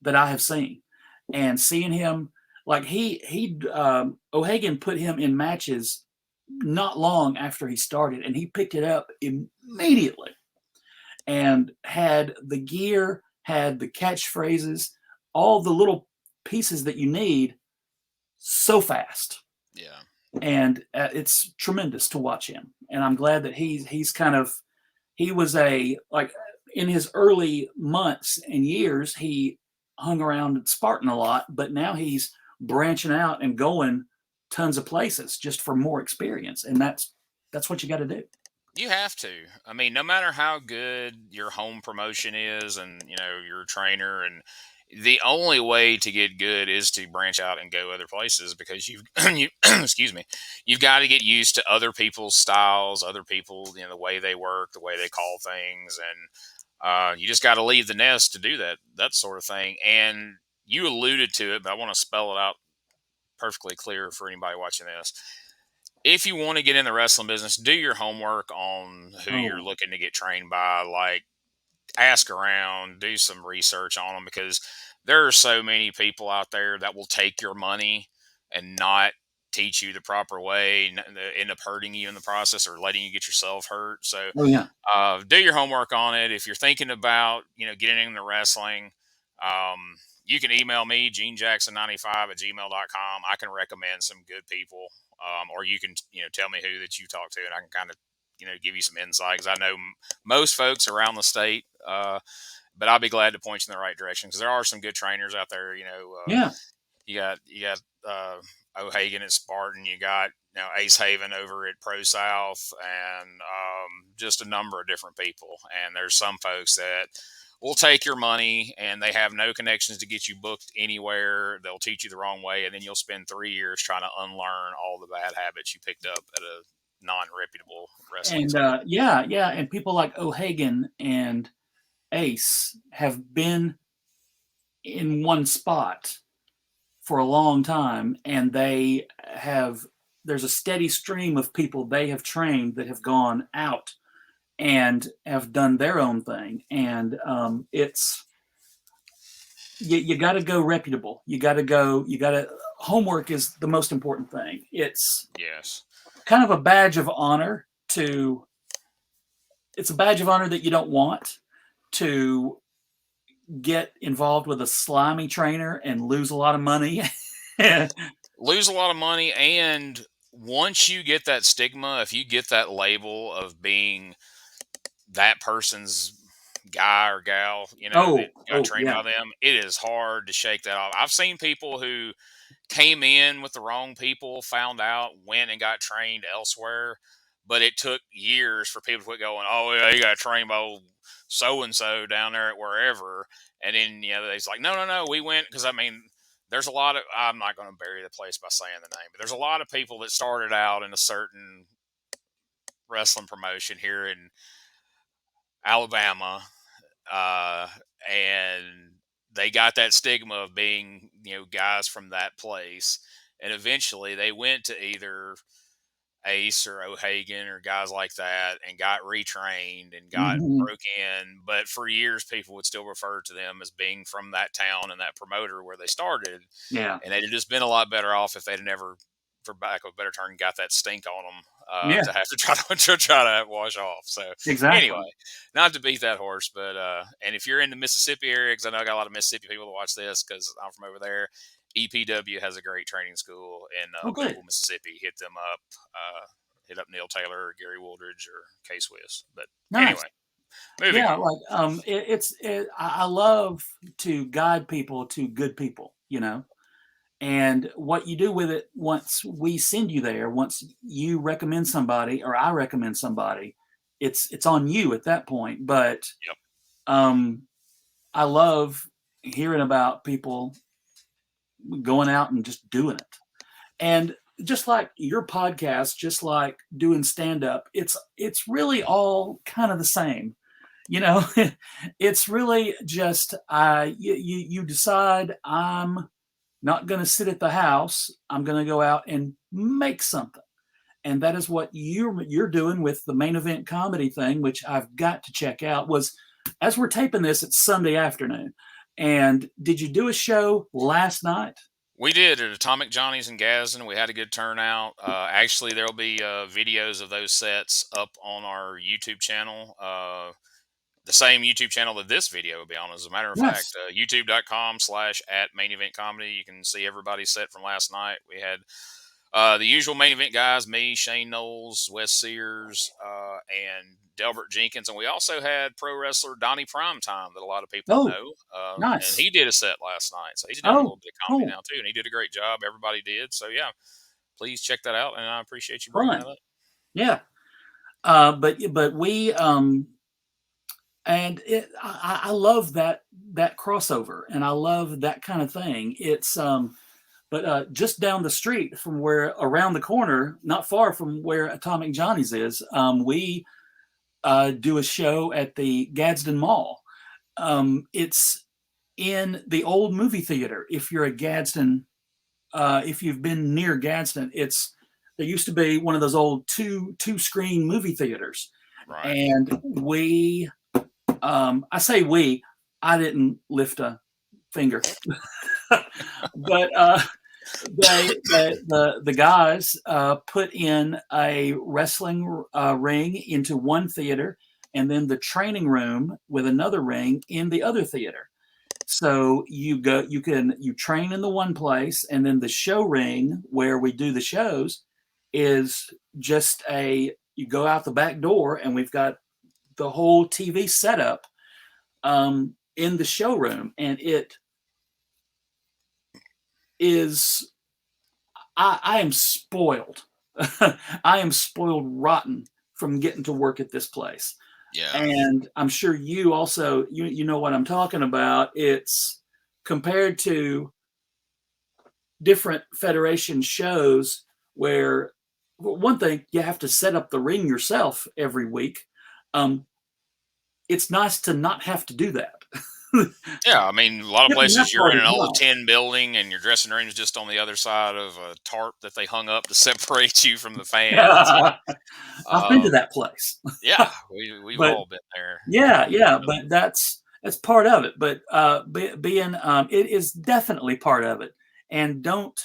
that I have seen, and seeing him, like he O'Hagan put him in matches not long after he started, and he picked it up immediately and had the gear, had the catchphrases, all the little pieces that you need so fast. Yeah. And it's tremendous to watch him. And I'm glad that he's kind of he was a like in his early months and years he hung around at Spartan a lot, but now he's branching out and going tons of places just for more experience, and that's what you got to do. You have to. I mean, no matter how good your home promotion is and, your trainer, and the only way to get good is to branch out and go other places, because you excuse me, you've got to get used to other people's styles, other people, the way they work, the way they call things, and you just got to leave the nest to do that sort of thing. And you alluded to it, but I want to spell it out perfectly clear for anybody watching this. If you want to get in the wrestling business, do your homework on who you're Oh, looking to get trained by. Like, ask around, do some research on them, because there are so many people out there that will take your money and not teach you the proper way, and end up hurting you in the process or letting you get yourself hurt. So, oh yeah. do your homework on it. If you're thinking about, getting into wrestling, you can email me, genejackson95@gmail.com. I can recommend some good people. Or you can, tell me who that you talk to, and I can kind of, give you some insight, because I know most folks around the state. But I'll be glad to point you in the right direction, because there are some good trainers out there. Yeah. You got O'Hagan at Spartan. You got Ace Haven over at Pro South, and just a number of different people. And there's some folks that will take your money, and they have no connections to get you booked anywhere. They'll teach you the wrong way, and then you'll spend 3 years trying to unlearn all the bad habits you picked up at a non-reputable wrestling And school. yeah, and people like O'Hagan and Ace have been in one spot for a long time, and there's a steady stream of people they have trained that have gone out and have done their own thing, and it's you got to go reputable. You got to homework is the most important thing. It's Yes. kind of a badge of honor to. It's a badge of honor that you don't want to get involved with a slimy trainer and lose a lot of money. Lose a lot of money, and once you get that stigma, if you get that label of being that person's guy or gal, that got trained Yeah. by them, it is hard to shake that off. I've seen people who came in with the wrong people, found out, went and got trained elsewhere, but it took years for people to quit going, oh, yeah, you got trained by old so-and-so down there at wherever. And then, it's like, no, we went, because, I mean, there's a lot of, I'm not going to bury the place by saying the name, but there's a lot of people that started out in a certain wrestling promotion here in Alabama, and they got that stigma of being, guys from that place. And eventually they went to either Ace or O'Hagan or guys like that and got retrained and got Mhm. broke in. But for years, people would still refer to them as being from that town and that promoter where they started. Yeah. And they'd have just been a lot better off if they'd never, for back of a better term, got that stink on them Yeah. to have to try to wash off. So Exactly. anyway, not to beat that horse, but and if you're in the Mississippi area, because I know I got a lot of Mississippi people that watch this because I'm from over there. EPW has a great training school in Oh, good. Ogle, Mississippi. Hit them up. Hit up Neil Taylor or Gary Wooldridge or K Swiss. But Nice. anyway, moving Yeah, on. like I love to guide people to good people, and what you do with it once we send you there, once you recommend somebody or I recommend somebody, it's on you at that point. But Yep. I love hearing about people going out and just doing it. And just like your podcast, just like doing stand up, it's really all kind of the same. It's really just you decide I'm not going to sit at the house. I'm going to go out and make something. And that is what you're doing with the main event comedy thing, which I've got to check out. Was as we're taping this, it's Sunday afternoon. And did you do a show last night? We did at Atomic Johnny's in Gadsden. We had a good turnout. Actually, there'll be videos of those sets up on our YouTube channel. The same YouTube channel that this video will be on. As a matter of Yes. fact, youtube.com/@main event comedy. You can see everybody's set from last night. We had the usual main event guys, me, Shane Knowles, Wes Sears, and Delbert Jenkins. And we also had pro wrestler Donnie Primetime that a lot of people Oh, know. And nice. he did a set last night. So he's doing a Oh, little bit of comedy cool. now, too. And he did a great job. Everybody did. So, yeah, please check that out. And I appreciate you bringing that Fun. up. Yeah. But we and I love that crossover, and I love that kind of thing. It's but just down the street from where, around the corner, not far from where Atomic Johnny's is, we do a show at the Gadsden Mall. It's in the old movie theater. If you're a Gadsden, if you've been near Gadsden, there used to be one of those old two screen movie theaters, Right. and we, I say we, I didn't lift a finger, but the guys put in a wrestling ring into one theater, and then the training room with another ring in the other theater. So you train in the one place, and then the show ring where we do the shows is just you go out the back door, and we've got the whole TV setup in the showroom, and it is. I am spoiled. I am spoiled rotten from getting to work at this place. Yeah. And I'm sure you also, you know what I'm talking about. It's compared to different federation shows where, one thing, you have to set up the ring yourself every week. It's nice to not have to do that. Yeah, I mean, a lot of Yep, and places that's you're part in of an the old job. tin building and your dressing room is just on the other side of a tarp that they hung up to separate you from the fans. I've been to Um, that place, yeah, we've but all been there. yeah, but that's part of it. But being it is definitely part of it. And don't,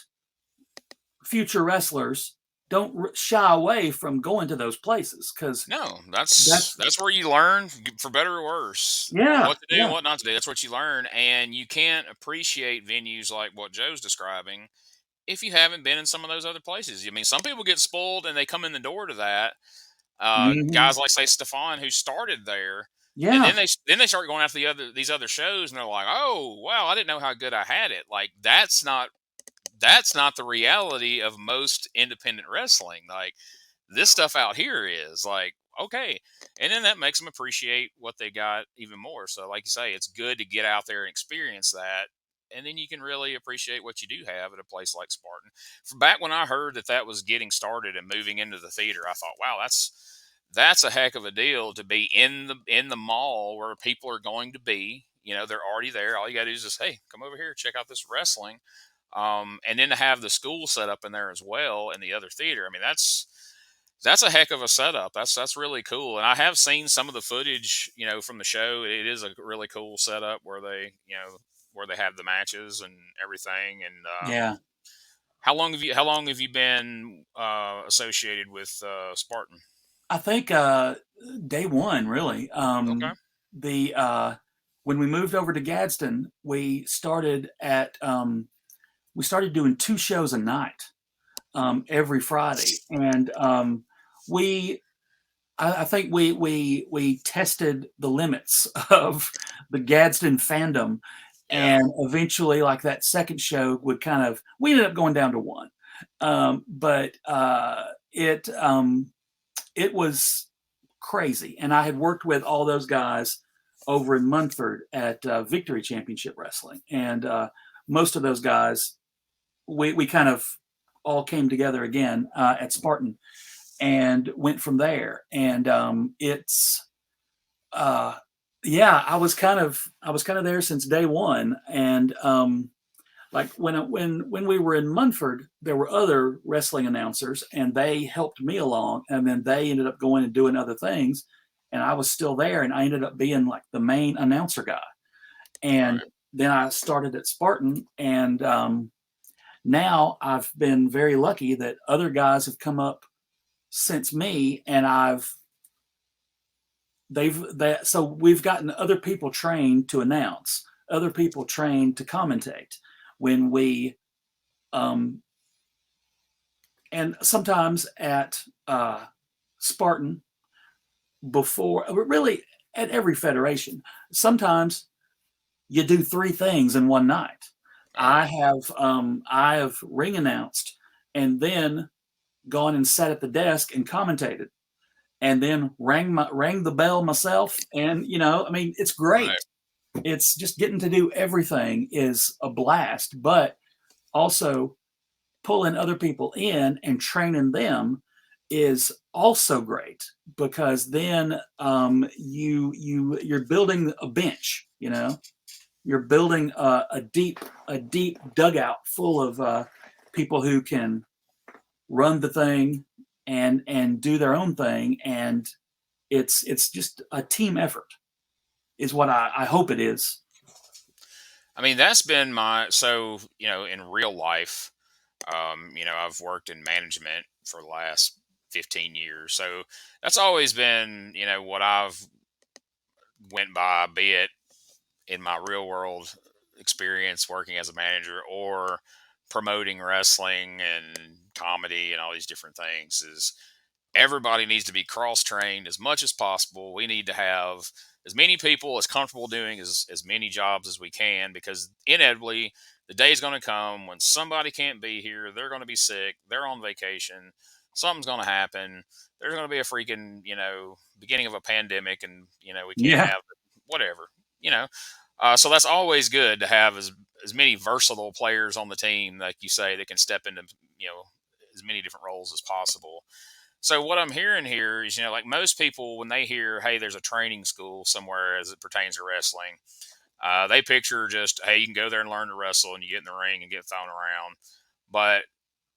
future wrestlers, don't shy away from going to those places because No, that's that's where you learn, for better or worse, yeah, what to do and yeah. what not to do. That's what you learn, and you can't appreciate venues like what Joe's describing if you haven't been in some of those other places. I mean, some people get spoiled and they come in the door to that. Hmm. Guys like say Stefan who started there, and Yeah, then they start going after these other shows, and they're like, oh wow, I didn't know how good I had it. Like that's not the reality of most independent wrestling. Like this stuff out here is like okay, and then that makes them appreciate what they got even more. So like you say, it's good to get out there and experience that, and then you can really appreciate what you do have at a place like Spartan. From back when I heard that that was getting started and moving into the theater, I thought, wow, that's a heck of a deal to be in the mall where people are going to be. You know, they're already there. All you got to do is just, hey, come over here, check out this wrestling, and then to have the school set up in there as well in the other theater. I mean, that's a heck of a setup. That's really cool. And I have seen some of the footage, you know, from the show. It is a really cool setup where they, you know, where they have the matches and everything. And yeah. how long have you been associated with Spartan? I think day one really. Okay. The When we moved over to Gadsden, we started doing two shows a night every Friday, and we I think we tested the limits of the Gadsden fandom, Yeah. and eventually, like that second show would kind of we ended up going down to one, but it was crazy, and I had worked with all those guys over in Munford at Victory Championship Wrestling, and most of those guys we kind of all came together again at Spartan and went from there. And it's uh, yeah, I was kind of there since day one. And like when we were in Munford, there were other wrestling announcers, and they helped me along. And then they ended up going and doing other things, and I was still there, and I ended up being like the main announcer guy. And Right. then I started at Spartan, and now I've been very lucky that other guys have come up since me, and so we've gotten other people trained to announce, other people trained to commentate when we um and sometimes at Spartan, before really at every federation, sometimes you do three things in one night. Oh. I have ring announced and then gone and sat at the desk and commentated and then rang the bell myself. And I mean, it's great. Right. It's just getting to do everything is a blast, but also pulling other people in and training them is also great because then you're building a bench. You're building a deep dugout full of people who can run the thing and do their own thing, and it's just a team effort is what I hope it is. I mean, that's been my so you know in real life. You know, I've worked in management for the last 15 years, so that's always been what I've went by, be it in my real world experience working as a manager or promoting wrestling and comedy and all these different things is everybody needs to be cross trained as much as possible. We need to have as many people as comfortable doing as many jobs as we can because inevitably the day is going to come when somebody can't be here. They're going to be sick. They're on vacation. Something's going to happen. There's going to be a freaking, beginning of a pandemic and, we can't Yeah, have whatever, you know. So that's always good to have as many versatile players on the team, like you say, that can step into, as many different roles as possible. So what I'm hearing here is, like most people, when they hear, "Hey, there's a training school somewhere as it pertains to wrestling," they picture just, "Hey, you can go there and learn to wrestle, and you get in the ring and get thrown around." But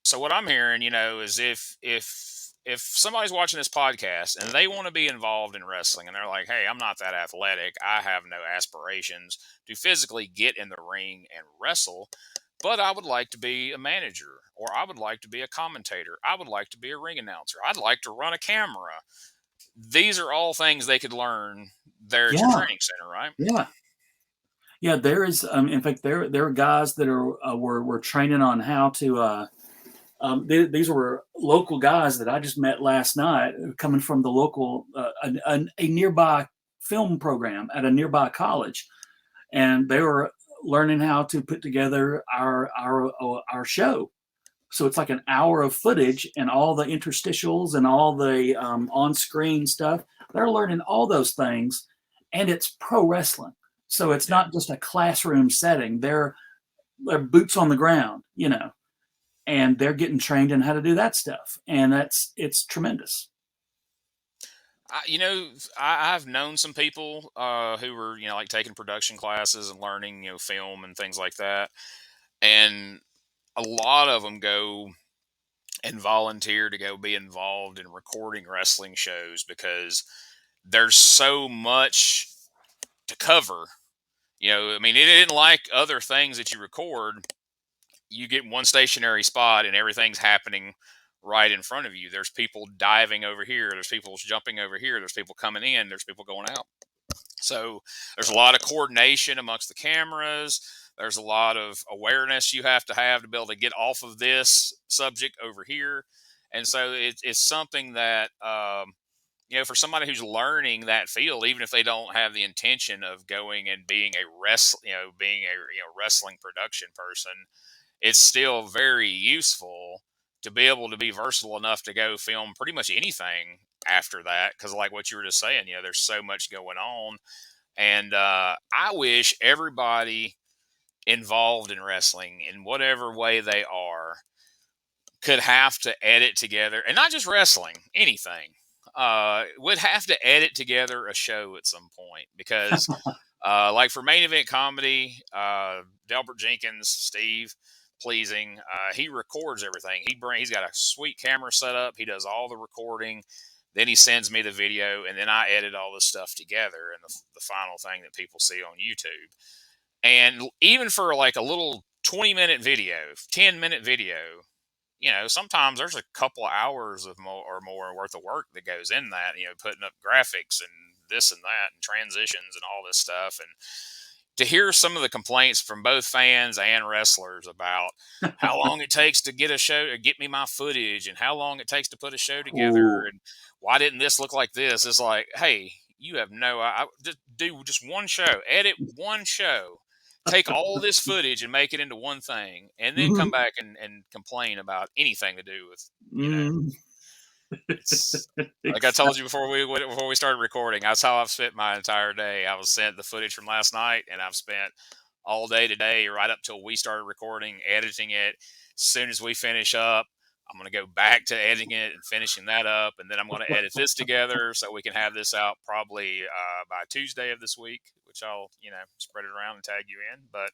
so what I'm hearing, is if somebody's watching this podcast and they want to be involved in wrestling, and they're like, "Hey, I'm not that athletic. I have no aspirations to physically get in the ring and wrestle." but I would like to be a manager, or I would like to be a commentator. I would like to be a ring announcer. I'd like to run a camera. These are all things they could learn there at your Yeah, training center, right? yeah, yeah. There is, in fact, there are guys that are were training on how to. These were local guys that I just met last night, coming from the local a nearby film program at a nearby college, and they were learning how to put together our show. So it's like an hour of footage and all the interstitials and all the on-screen stuff. They're learning all those things, and it's pro wrestling. So it's Yeah. not just a classroom setting. They're boots on the ground, you know, and they're getting trained in how to do that stuff, and it's tremendous. I've known some people who were, like taking production classes and learning, film and things like that. And a lot of them go and volunteer to go be involved in recording wrestling shows because there's so much to cover. I mean, it isn't like other things that you record. You get one stationary spot and everything's happening right in front of you. There's people diving over here. There's people jumping over here. There's people coming in. There's people going out. So there's a lot of coordination amongst the cameras. There's a lot of awareness you have to be able to get off of this subject over here. And so it's something that, for somebody who's learning that field, even if they don't have the intention of going and being being a wrestling production person, it's still very useful to be able to be versatile enough to go film pretty much anything after that. Because like what you were just saying, there's so much going on. And I wish everybody involved in wrestling, in whatever way they are, could have to edit together, and not just wrestling, anything. Would have to edit together a show at some point because, like for main event comedy, Delbert Jenkins, Steve Pleasing, he records everything. He's got a sweet camera set up. He does all the recording. Then he sends me the video, and then I edit all this stuff together and the final thing that people see on YouTube. And even for like a little 20-minute video, 10-minute video, sometimes there's a couple of hours of more worth of work that goes in that, putting up graphics and this and that and transitions and all this stuff. And to hear some of the complaints from both fans and wrestlers about how long it takes to get a show, to get me my footage, and how long it takes to put a show together, Ooh. and why didn't this look like this? It's like, hey, you have just do just one show, edit one show, take all this footage and make it into one thing, and then come Mhm. back and complain about anything to do with, Mm. it's like I told you Exactly. before we started recording. That's how I've spent my entire day. I was sent the footage from last night, and I've spent all day today, right up till we started recording, editing it. As soon as we finish up, I'm going to go back to editing it and finishing that up, and then I'm going to edit this together so we can have this out probably by Tuesday of this week, which I'll spread it around and tag you in. But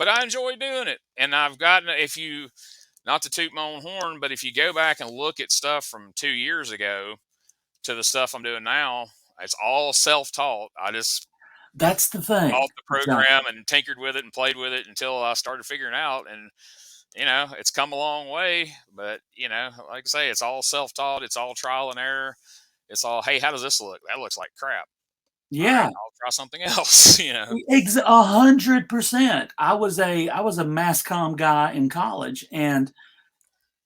I enjoy doing it, and I've gotten, if you, not to toot my own horn, but if you go back and look at stuff from 2 years ago to the stuff I'm doing now, it's all self-taught. I just That's the thing. bought the Exactly. program and tinkered with it and played with it until I started figuring out. And it's come a long way. But like I say, it's all self-taught. It's all trial and error. It's all, hey, how does this look? That looks like crap. All right, Yeah. I'll try something else. 100%. I was a mass comm guy in college, and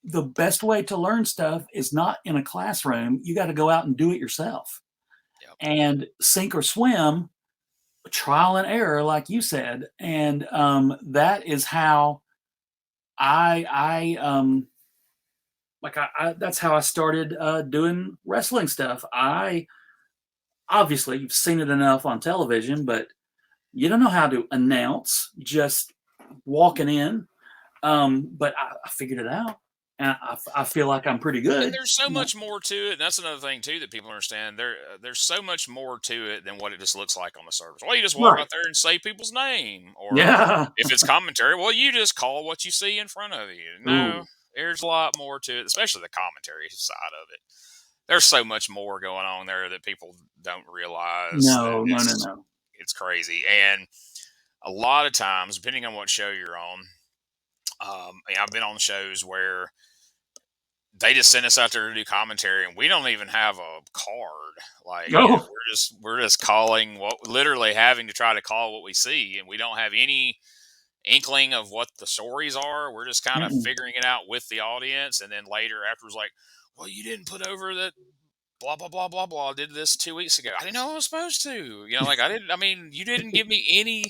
the best way to learn stuff is not in a classroom. You got to go out and do it yourself, Yep. and sink or swim, trial and error, like you said. And that is how I like I that's how I started doing wrestling stuff. I obviously you've seen it enough on television, but you don't know how to announce just walking in. But I figured it out, and I feel like I'm pretty And good. there's so You know? much more to it. And that's another thing too that people understand. There's so much more to it than what it just looks like on the surface. Well, you just walk Right. out there and say people's name, or Yeah. if it's commentary, well, you just call what you see in front of you. No, Ooh. there's a lot more to it, especially the commentary side of it. There's so much more going on there that people don't realize that No, no, no, it's no. it's crazy. And a lot of times, depending on what show you're on, I've been on shows where they just send us out there to do commentary, and we don't even have a card. Like, Oh, we're just calling literally having to try to call what we see, and we don't have any inkling of what the stories are. We're just kind of mm-mm. figuring it out with the audience, and then later afterwards, like, well, you didn't put over that blah blah blah blah blah. I did this 2 weeks ago. I didn't know I was supposed to. Like I didn't. I mean, you didn't give me any.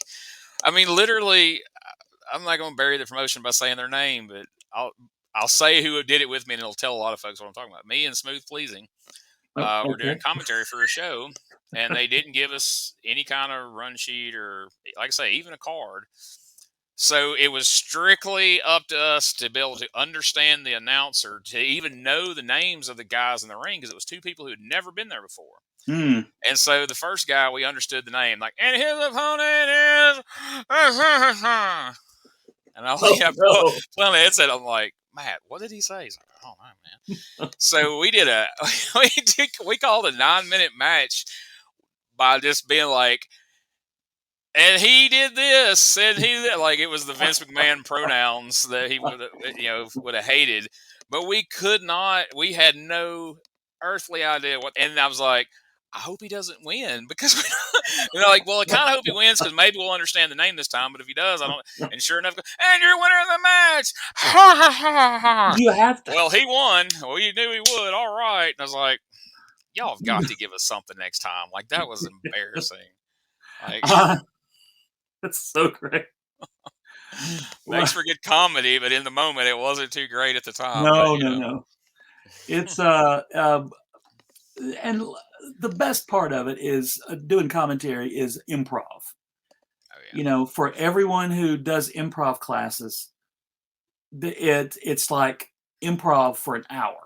I mean, literally, I'm not going to bury the promotion by saying their name, but I'll say who did it with me, and it'll tell a lot of folks what I'm talking about. Me and Smooth Pleasing, Oh, we're doing okay. commentary for a show, and they didn't give us any kind of run sheet or, like I say, even a card. So it was strictly up to us to be able to understand the announcer, to even know the names of the guys in the ring, because it was two people who had never been there before. Mm. And so the first guy, we understood the name, like, and his opponent is, and I Oh, no. put on the headset. I'm like, Matt, what did he say? He's like, I don't know, man. So we called a 9-minute match by just being like, and he did this, and he did, like, it was the Vince McMahon pronouns that he would have hated, but we could not. We had no earthly idea what. And I was like, I hope he doesn't win, because like, well, I kind of hope he wins because maybe we'll understand the name this time. But if he does, I don't. And sure enough, and you're winner of the match. Ha ha ha ha. You have to. Well, he won. Well, you knew he would. All right. And I was like, y'all have got to give us something next time. Like, that was embarrassing. Like. That's so great. Makes for good comedy, but in the moment, it wasn't too great at the time. No, But, no. It's and the best part of it is doing commentary is improv. Oh, yeah. For everyone who does improv classes, it's like improv for an hour.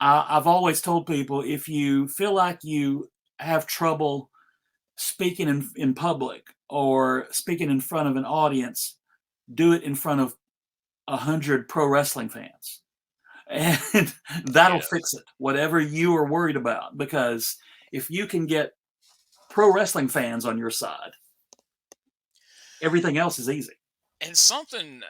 I've always told people, if you feel like you have trouble speaking in public or speaking in front of an audience, do it in front of 100 pro wrestling fans, and that'll fix it, whatever you are worried about. Because if you can get pro wrestling fans on your side, everything else is easy. And something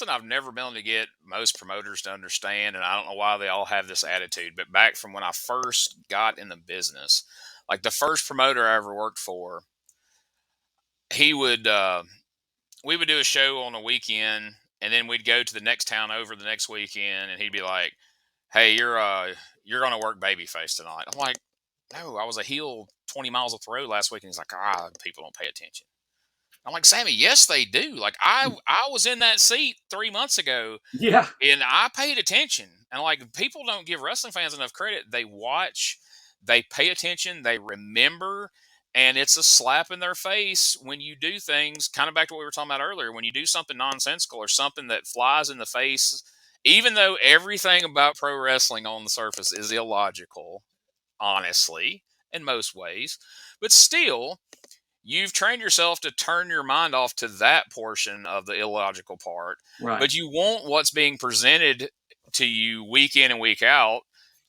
I've never been able to get most promoters to understand, and I don't know why they all have this attitude, but back from when I first got in the business, like the first promoter I ever worked for, he would we would do a show on a weekend, and then we'd go to the next town over the next weekend, and he'd be like, hey, you're going to work babyface tonight. I'm like, no, I was a heel 20 miles up the road last week. And he's like, people don't pay attention. I'm like, Sammy, yes, they do. Like, I was in that seat 3 months ago, Yeah. and I paid attention. And, like, people don't give wrestling fans enough credit. They watch, they pay attention, they remember, and it's a slap in their face when you do things, kind of back to what we were talking about earlier, when you do something nonsensical or something that flies in the face, even though everything about pro wrestling on the surface is illogical, honestly, in most ways, but still, you've trained yourself to turn your mind off to that portion of the illogical part, Right. but you want what's being presented to you week in and week out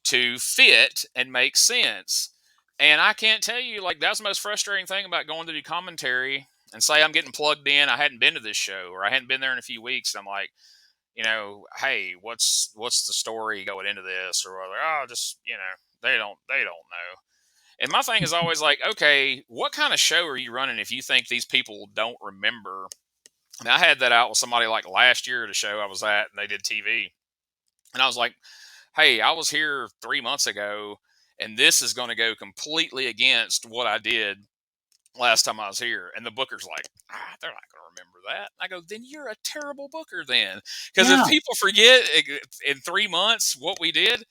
to fit and make sense. And I can't tell you, like, that's the most frustrating thing about going to do commentary and say I'm getting plugged in. I hadn't been to this show, or I hadn't been there in a few weeks. And I'm like, hey, what's the story going into this? Or just, they don't know. And my thing is always like, okay, what kind of show are you running if you think these people don't remember? And I had that out with somebody like last year at a show I was at, and they did TV. And I was like, hey, I was here 3 months ago, and this is going to go completely against what I did last time I was here. And the booker's like, they're not going to remember that. I go, then you're a terrible booker then. Because if people forget in 3 months what we did,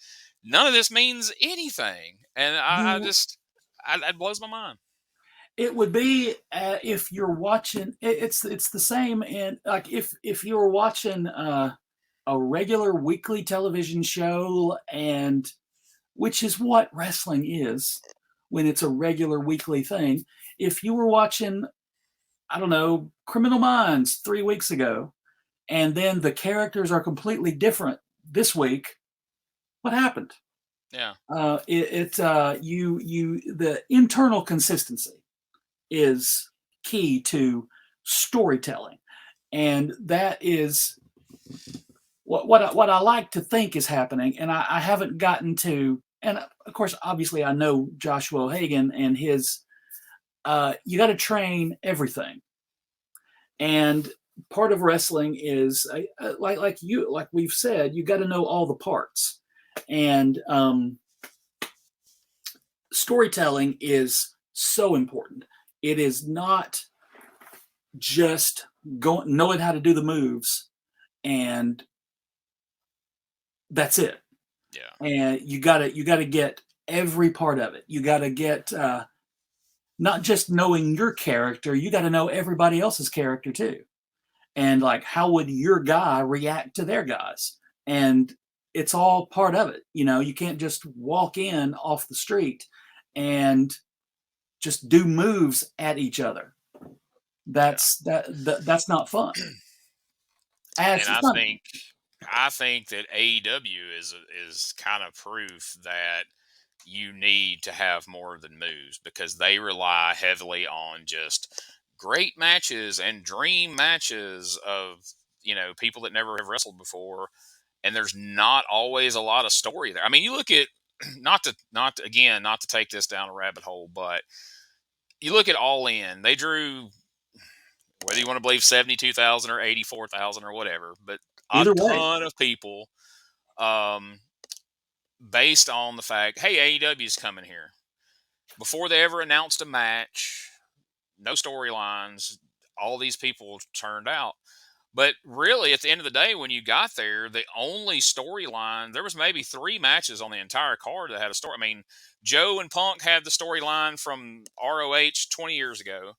none of this means anything. And it blows my mind. It would be if you're watching. It's the same, and like if you were watching a regular weekly television show, and which is what wrestling is when it's a regular weekly thing. If you were watching, I don't know, Criminal Minds 3 weeks ago, and then the characters are completely different this week, what happened? Yeah. The internal consistency is key to storytelling, and that is what I like to think is happening. And I haven't gotten to, and of course, obviously, I know Joshua Hagan and his. You got to train everything, and part of wrestling is like we've said, you got to know all the parts, and storytelling is so important. It is not just knowing how to do the moves and that's it. Yeah. And you gotta get every part of it. You gotta get not just knowing your character, you gotta know everybody else's character too. And like, how would your guy react to their guys? And it's all part of it. You can't just walk in off the street and just do moves at each other. Yeah. That's not fun. And It's not. I think that AEW is kind of proof that you need to have more than moves, because they rely heavily on just great matches and dream matches of, people that never have wrestled before, and there's not always a lot of story there. I mean, you look at not to take this down a rabbit hole, but you look at All In. They drew, whether you want to believe 72,000 or 84,000 or whatever, but a Either way. ton of people, um, based on the fact, hey, AEW is coming here. Before they ever announced a match, no storylines, all these people turned out. But really, at the end of the day, when you got there, the only storyline, there was maybe 3 matches on the entire card that had a story. I mean, Joe and Punk had the storyline from ROH 20 years ago.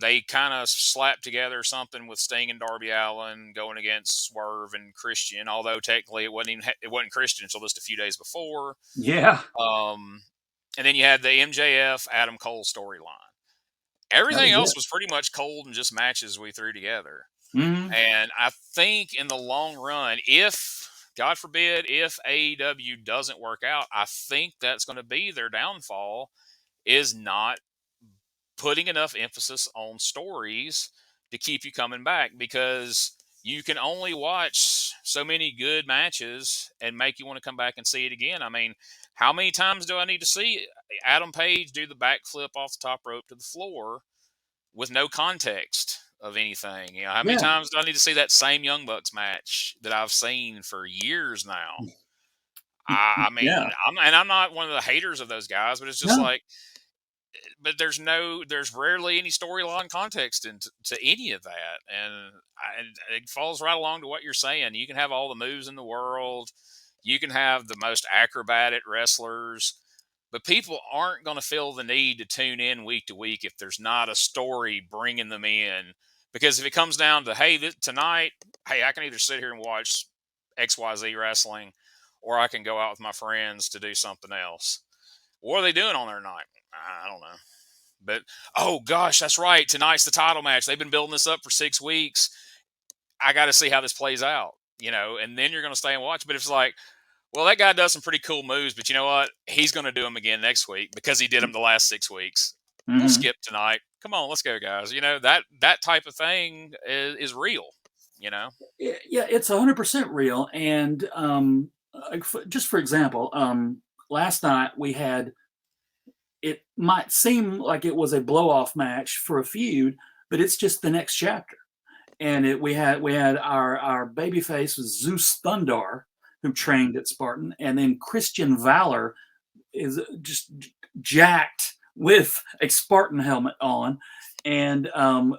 They kind of slapped together something with Sting and Darby Allin going against Swerve and Christian, although technically it wasn't Christian until just a few days before. Yeah. And then you had the MJF Adam Cole storyline. That Everything was else it. was pretty much cold and just matches we threw together. Hmm. And I think in the long run, if, God forbid, if AEW doesn't work out, I think that's going to be their downfall, is not putting enough emphasis on stories to keep you coming back, because you can only watch so many good matches and make you want to come back and see it again. I mean, how many times do I need to see Adam Page do the backflip off the top rope to the floor with no context of anything? How many Yeah. times do I need to see that same Young Bucks match that I've seen for years now? I Yeah. mean, I'm not one of the haters of those guys, but it's just No. like, but there's rarely any storyline context into to any of that, and it falls right along to what you're saying. You can have all the moves in the world, you can have the most acrobatic wrestlers, but people aren't going to feel the need to tune in week to week if there's not a story bringing them in. Because if it comes down to, hey, tonight, hey, I can either sit here and watch XYZ wrestling, or I can go out with my friends to do something else. What are they doing on their night? I don't know. But, oh gosh, that's right. Tonight's the title match. They've been building this up for 6 weeks. I got to see how this plays out, and then you're going to stay and watch. But it's like, well, that guy does some pretty cool moves, but you know what? He's going to do them again next week because he did them the last 6 weeks. We'll Hmm. skip tonight. Come on, let's go, guys. That type of thing is real, you know? Yeah, it's 100% real. And just for example, last night we had. It might seem like it was a blow off match for a feud, but it's just the next chapter. And we had our babyface was Zeus Thundar, who trained at Spartan, and then Christian Valor is just jacked with a Spartan helmet on, and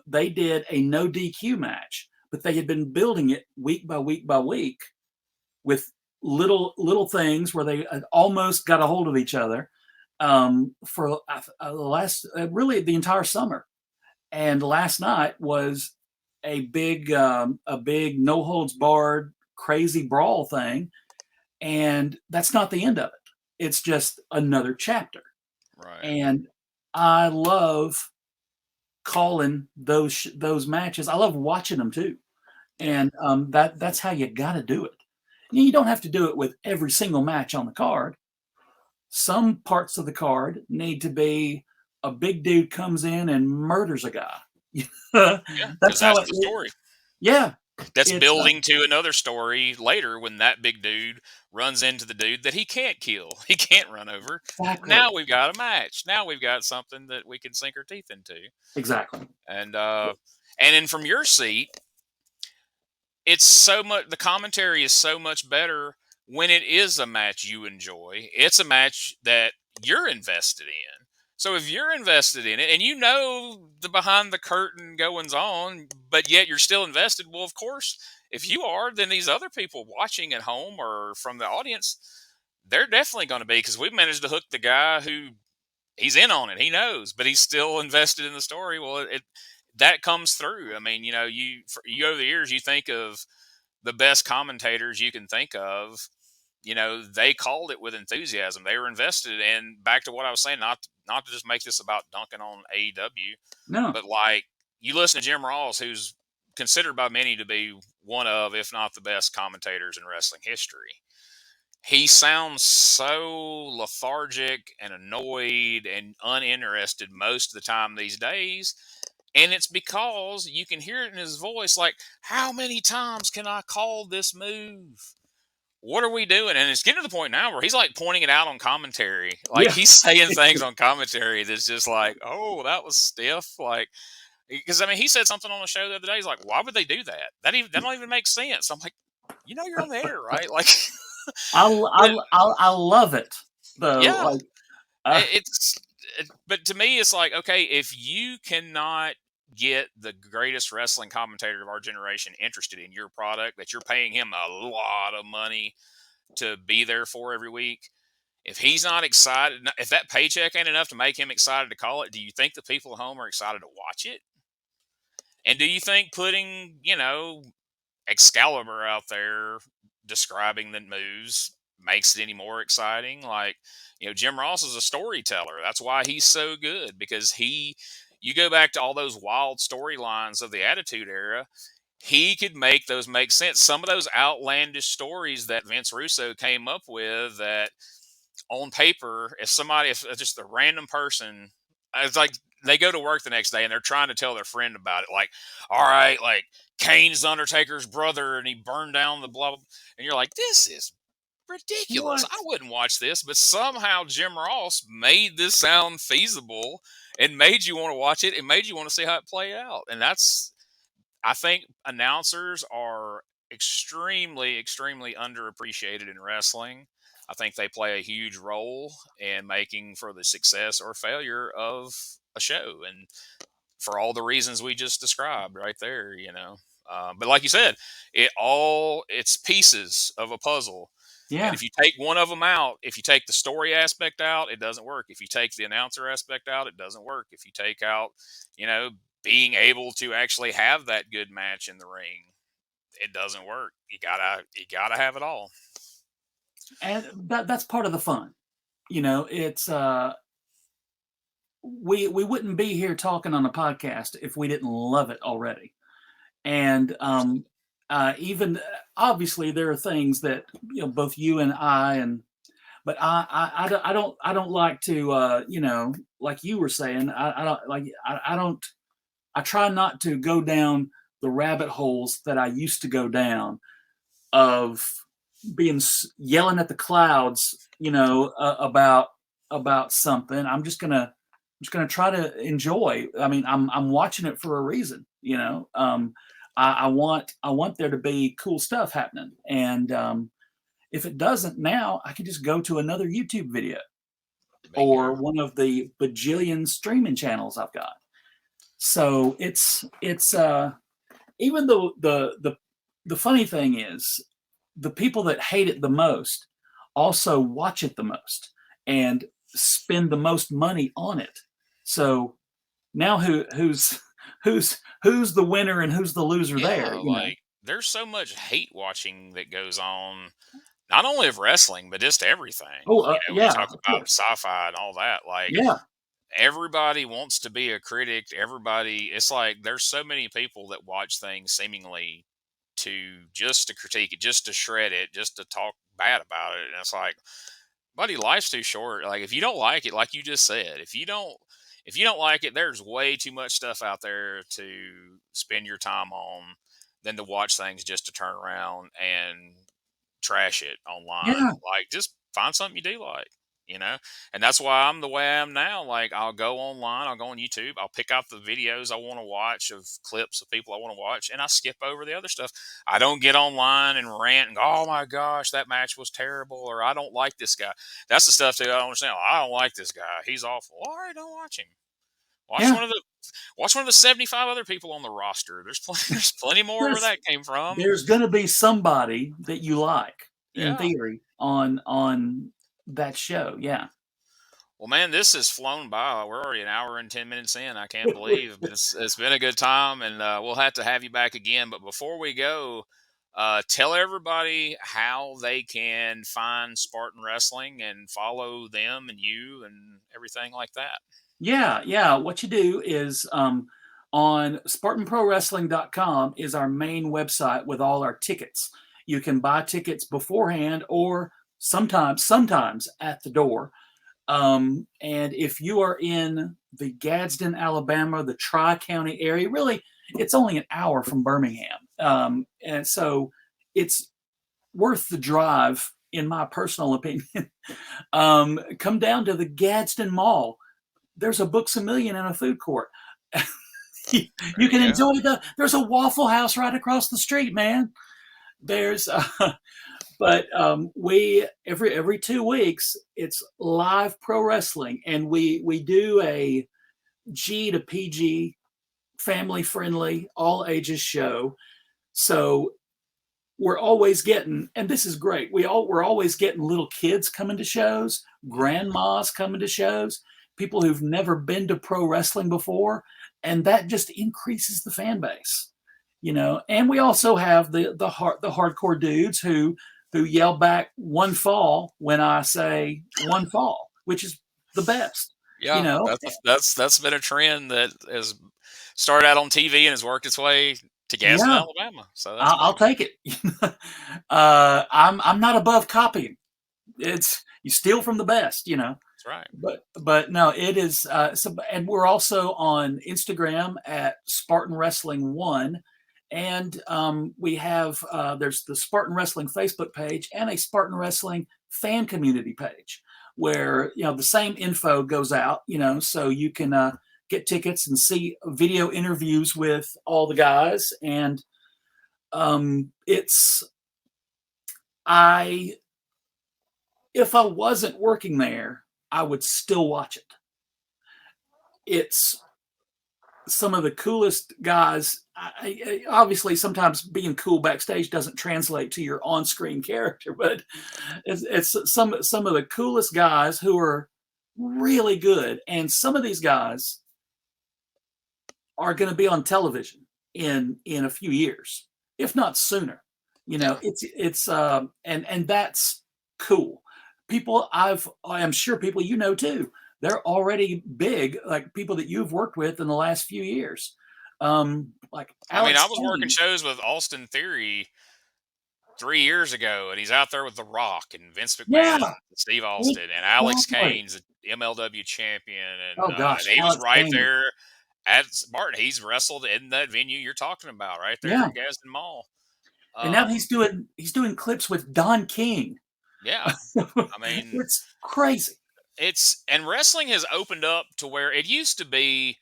they did a no DQ match, but they had been building it week by week by week with little things where they almost got a hold of each other for the last really the entire summer. And last night was a big no holds barred crazy brawl thing, and that's not the end of it. It's just another chapter. Right. And I love calling those matches. I love watching them too, Yeah. and that's how you got to do it. You don't have to do it with every single match on the card. Some parts of the card need to be a big dude comes in and murders a guy. Yeah, because That's how that's it, the story. yeah. That's It's building to another story later when that big dude runs into the dude that he can't kill. He can't run over. exactly, Now we've got a match. Now we've got something that we can sink our teeth into. exactly. And then from your seat, it's so much, the commentary is so much better when it is a match you enjoy. It's a match that you're invested in. So if you're invested in it and you know the behind the curtain goings on, but yet you're still invested, well, of course, if you are, then these other people watching at home or from the audience, they're definitely going to be, because we've managed to hook the guy who he's in on it. He knows, but he's still invested in the story. Well, it that comes through. I mean, you over the years, you think of the best commentators you can think of. They called it with enthusiasm. They were invested. And back to what I was saying, not to just make this about dunking on AEW, No, but like you listen to Jim Ross, who's considered by many to be one of, if not the best commentators in wrestling history. He sounds so lethargic and annoyed and uninterested most of the time these days. And it's because you can hear it in his voice, like, how many times can I call this move? What are we doing? And it's getting to the point now where he's like pointing it out on commentary. Like yeah, he's saying things on commentary that's just like, oh, that was stiff. Like, because I mean, he said something on the show the other day. He's like, why would they do that? That don't even make sense. I'm like, you're on the air, right? Like, but I love it though. yeah, Like, uh, it's, but to me, it's like, okay, if you cannot get the greatest wrestling commentator of our generation interested in your product, that you're paying him a lot of money to be there for every week, if he's not excited, if that paycheck ain't enough to make him excited to call it, do you think the people at home are excited to watch it? And do you think putting, Excalibur out there describing the moves makes it any more exciting? Like, Jim Ross is a storyteller. That's why he's so good, because you go back to all those wild storylines of the Attitude Era, he could make those make sense. Some of those outlandish stories that Vince Russo came up with, that on paper, if just a random person, it's like they go to work the next day and they're trying to tell their friend about it. Like, all right, like Kane's Undertaker's brother and he burned down the blah, blah, and you're like, this is ridiculous. what? I wouldn't watch this, but somehow Jim Ross made this sound feasible and made you want to watch it and made you want to see how it played out. And I think announcers are extremely, extremely underappreciated in wrestling. I think they play a huge role in making for the success or failure of a show, and for all the reasons we just described right there. But like you said, it's pieces of a puzzle. And Yeah, if you take one of them out, if you take the story aspect out, it doesn't work. If you take the announcer aspect out, it doesn't work. If you take out, you know, being able to actually have that good match in the ring, it doesn't work. You gotta have it all. and that's part of the fun. It's we wouldn't be here talking on a podcast if we didn't love it already. And even obviously there are things that both you and I and but I don't like to like you were saying I don't like I don't I try not to go down the rabbit holes that I used to go down of being yelling at the clouds, about something. I'm just gonna try to enjoy. I mean, I'm watching it for a reason, I want there to be cool stuff happening, and if it doesn't now, I can just go to another YouTube video or Bingo. one of the bajillion streaming channels I've got. So it's even though the funny thing is the people that hate it the most also watch it the most and spend the most money on it. So now who's the winner and who's the loser Yeah, there? like there's so much hate watching that goes on, not only of wrestling, but just everything. Oh, When you yeah, talk of about course. sci-fi and all that, like Yeah, everybody wants to be a critic. Everybody, it's like there's so many people that watch things seemingly just to critique it, just to shred it, just to talk bad about it. And it's like, buddy, life's too short. Like, if you don't like it, like you just said, if you don't like it, there's way too much stuff out there to spend your time on than to watch things just to turn around and trash it online. Yeah. Like, just find something you do like, you know? And that's why I'm the way I am now. Like, I'll go online, I'll go on YouTube, I'll pick out the videos I want to watch of clips of people I want to watch, and I skip over the other stuff. I don't get online and rant and go, oh my gosh, that match was terrible, or I don't like this guy. That's the stuff too I don't understand. Oh, I don't like this guy. He's awful. All right, don't watch him. Watch Yeah. one of the 75 other people on the roster. There's plenty more where There's that came from. there's going to be somebody that you like in Yeah. theory on that show. Yeah. Well, man, this has flown by. We're already an hour and 10 minutes in. I can't believe, but it's been a good time, and we'll have you back again. But before we go, tell everybody how they can find Spartan Wrestling and follow them and you and everything like that. Yeah, yeah. What you do is on SpartanProWrestling.com is our main website with all our tickets. You can buy tickets beforehand or sometimes at the door. And if you are in the Gadsden, Alabama, the Tri-County area, really, it's only an hour from Birmingham. And so it's worth the drive, in my personal opinion. Come down to the Gadsden Mall. There's a Books a Million and a food court. you There can you go. enjoy there's a Waffle House right across the street, man. There's but we every 2 weeks it's live pro wrestling, and we do a G to PG, family friendly, all ages show. So we're always getting, and this is great, we're always getting little kids coming to shows, grandmas coming to shows, people who've never been to pro wrestling before, and that just increases the fan base, and we also have the hardcore dudes who yell back one fall when I say one fall, which is the best, you Yeah, know. that's been a trend that has started out on TV and has worked its way to Gadsden, Yeah, Alabama. So that's I'll big. take it. I'm not above copying. It's you steal from the best. That's right. But no, it is. And we're also on Instagram at Spartan Wrestling One, and we have there's the Spartan Wrestling Facebook page and a Spartan Wrestling fan community page where the same info goes out. So you can get tickets and see video interviews with all the guys, and it's I if I wasn't working there, I would still watch it. It's some of the coolest guys. Obviously, sometimes being cool backstage doesn't translate to your on-screen character, but it's some of the coolest guys who are really good, and some of these guys are going to be on television in a few years, if not sooner. Yeah. It's and that's cool. People I'm sure people too. They're already big, like people that you've worked with in the last few years. Like I mean, I Alex was working Kane. shows with Austin Theory 3 years ago, and he's out there with The Rock and Vince McMahon Yeah, and Steve Austin and Alex exactly. Kane's MLW champion, Oh and gosh, he was Alex right Kane. there at Spartan. He's wrestled in that venue you're talking about, right there Yeah, in Gadsden Mall. and now Um, he's doing clips with Don King. yeah, I mean, It's crazy. and wrestling has opened up to where it used to be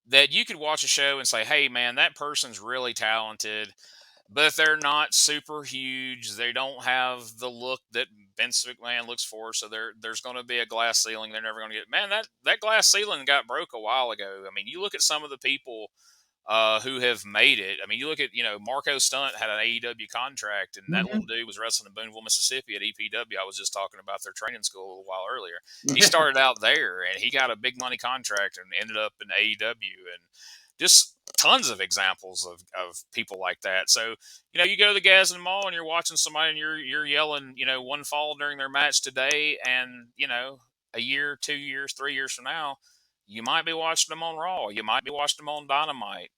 that you could watch a show and say, "Hey, man, that person's really talented." But they're not super huge. They don't have the look that Vince McMahon looks for. So there's going to be a glass ceiling. They're never going to get. Man, that glass ceiling got broke a while ago. I mean, you look at some of the people who have made it. I mean, you look at Marco Stunt had an AEW contract, and that little Mhm. dude was wrestling in Booneville, Mississippi at EPW. I was just talking about their training school a little while earlier. He started out there, and he got a big money contract and ended up in AEW, and just tons of examples of people like that. So, you go to the Gadsden Mall and you're watching somebody and you're yelling, one fall during their match today, and a year, 2 years, 3 years from now, you might be watching them on Raw. You might be watching them on Dynamite.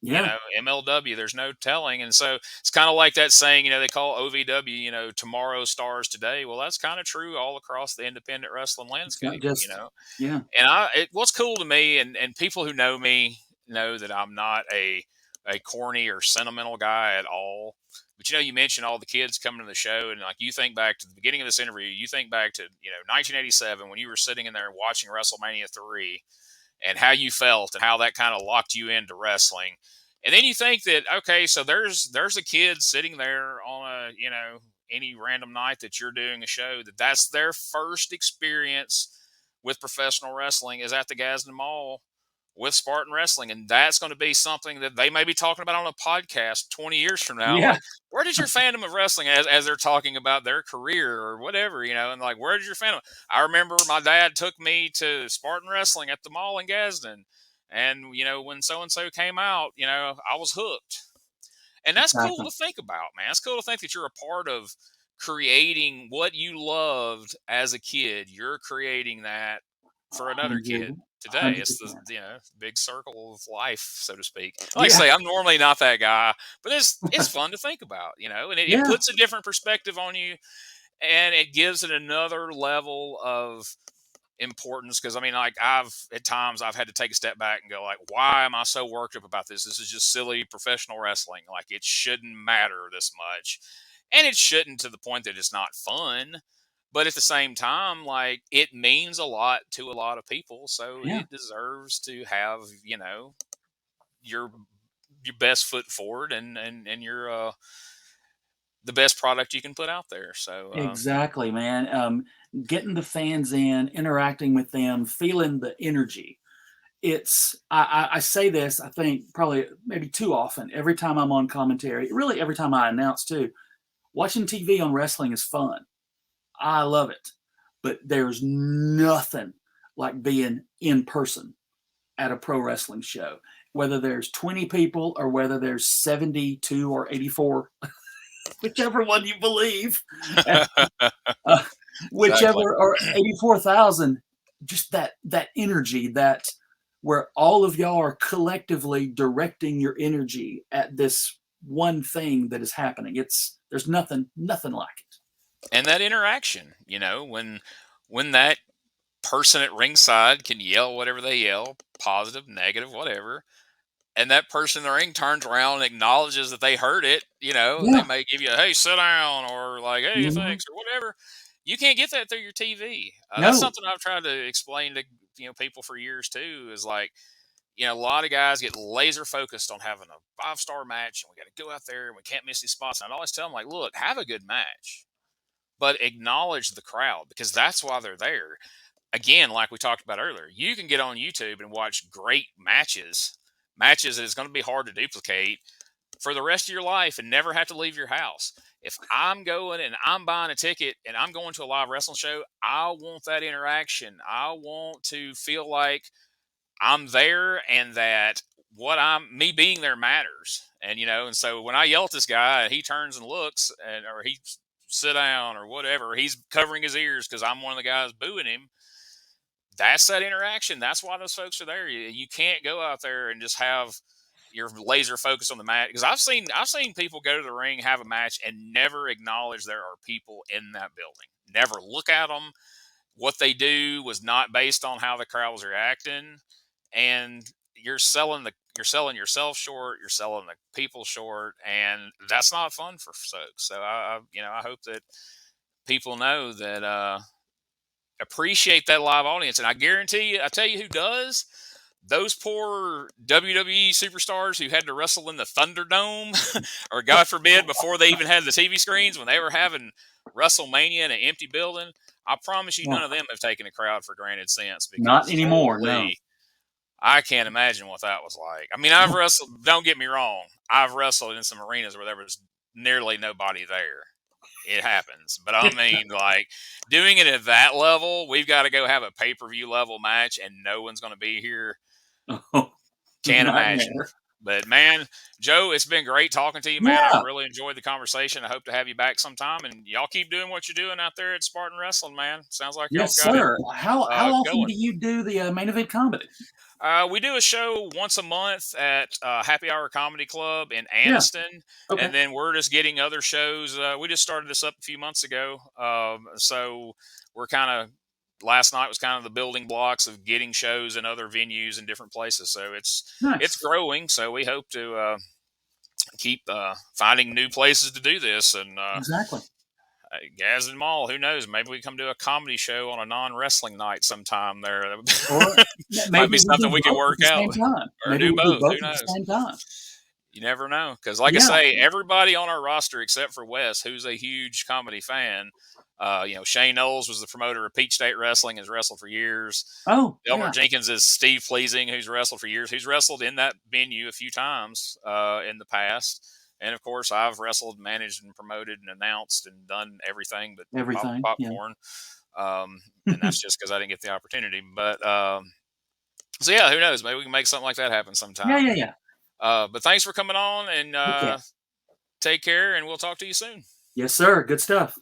Yeah, MLW, there's no telling. And so it's kind of like that saying, they call OVW, tomorrow stars today. Well, that's kind of true all across the independent wrestling it's not landscape. just yeah, And what's cool to me, and people who know me know that I'm not a corny or sentimental guy at all. But you mentioned all the kids coming to the show, and like you think back to the beginning of this interview, you think back to 1987 when you were sitting in there watching WrestleMania 3, and how you felt and how that kind of locked you into wrestling. And then you think that, okay, so there's a kid sitting there on any random night that you're doing a show, that's their first experience with professional wrestling is at the Gadsden Mall with Spartan Wrestling. And that's going to be something that they may be talking about on a podcast 20 years from now. yeah, Like, where does your fandom of wrestling, as they're talking about their career or whatever, and like, where does your fandom? I remember my dad took me to Spartan Wrestling at the mall in Gadsden. And, when so-and-so came out, I was hooked. And that's cool exactly. to think about, man. It's cool to think that you're a part of creating what you loved as a kid. You're creating that for another kid today. It's the 100%. big circle of life, so to speak. Like I Yeah, say, I'm normally not that guy, but it's fun to think about, and it yeah, puts a different perspective on you, and it gives it another level of importance. Because I mean, like, at times I've had to take a step back and go, like, why am I so worked up about this? This is just silly professional wrestling. Like, it shouldn't matter this much, and it shouldn't, to the point that it's not fun. But at the same time, like, it means a lot to a lot of people, so yeah, it deserves to have your best foot forward, and your the best product you can put out there. So exactly, man. Getting the fans in, interacting with them, feeling the energy. I say this, I think probably maybe too often. Every time I'm on commentary, really every time I announce too, watching TV on wrestling is fun. I love it, but there's nothing like being in person at a pro wrestling show. Whether there's 20 people or whether there's 72 or 84, whichever one you believe, uh, exactly. whichever, or 84,000, just that energy, that where all of y'all are collectively directing your energy at this one thing that is happening. There's nothing like it. And that interaction, when that person at ringside can yell whatever they yell, positive, negative, whatever, and that person in the ring turns around and acknowledges that they heard it, they Yeah. may give you a hey, sit down, or like, hey, Mhm. thanks, or whatever. You can't get that through your TV. That's No. something I've tried to explain to people for years too. Is like, a lot of guys get laser focused on having a 5-star match, and we got to go out there and we can't miss these spots. And I always tell them, like, look, have a good match, but acknowledge the crowd, because that's why they're there. Again, like we talked about earlier, you can get on YouTube and watch great matches that is going to be hard to duplicate for the rest of your life and never have to leave your house. If I'm going and I'm buying a ticket and I'm going to a live wrestling show, I want that interaction. I want to feel like I'm there, and that me being there matters. And so when I yell at this guy and he turns and looks, or he sit down or whatever, he's covering his ears because I'm one of the guys booing him. That's that interaction. That's why those folks are there. You can't go out there and just have your laser focus on the match, because I've seen people go to the ring, have a match, and never acknowledge there are people in that building. Never look at them. What they do was not based on how the crowd was reacting, and you're selling yourself short. You're selling the people short, and that's not fun for folks. So I hope that people know that appreciate that live audience. And I guarantee you, I tell you who does. Those poor WWE superstars who had to wrestle in the Thunderdome, or God forbid, before they even had the TV screens, when they were having WrestleMania in an empty building. I promise you, Yeah. none of them have taken a crowd for granted since, Not because anymore. No. holy, I can't imagine what that was like. I mean, I've wrestled, don't get me wrong, I've wrestled in some arenas where there was nearly nobody there. It happens. But I mean, like, doing it at that level, we've got to go have a pay per view level match and no one's going to be here. Oh, Can't imagine. nightmare. But man, Joe, it's been great talking to you, man. I've Yeah. really enjoyed the conversation. I hope to have you back sometime. And y'all keep doing what you're doing out there at Spartan Wrestling, man. Sounds like y'all Yes, got it sir. How often going. do you do the main event comedy? We do a show once a month at Happy Hour Comedy Club in Yeah. Anniston, Okay. and then we're just getting other shows. We just started this up a few months ago, so we're kind of last night was kind of the building blocks of getting shows in other venues and different places. So it's Nice. growing. So we hope to keep finding new places to do this and. Exactly. Gadsden Mall, who knows? Maybe we come do a comedy show on a non-wrestling night sometime there. Or Might maybe be we something do we can both at work the out same time. or Maybe do we do both. both Who at the knows? same time. You never know. Because, like I Yeah. say, everybody on our roster except for Wes, who's a huge comedy fan. Shane Knowles was the promoter of Peach State Wrestling, has wrestled for years. Oh, Elmer yeah. Jenkins is Steve Pleasing, who's wrestled for years. He's wrestled in that venue a few times in the past. And of course, I've wrestled, managed, and promoted, and announced, and done everything but pop Everything. Yeah. popcorn. And that's just because I didn't get the opportunity. But so yeah, who knows? Maybe we can make something like that happen Yeah. sometime. Yeah. Yeah. But thanks for coming on, and Okay. take care, and we'll talk to you soon. Yes, sir. Good stuff.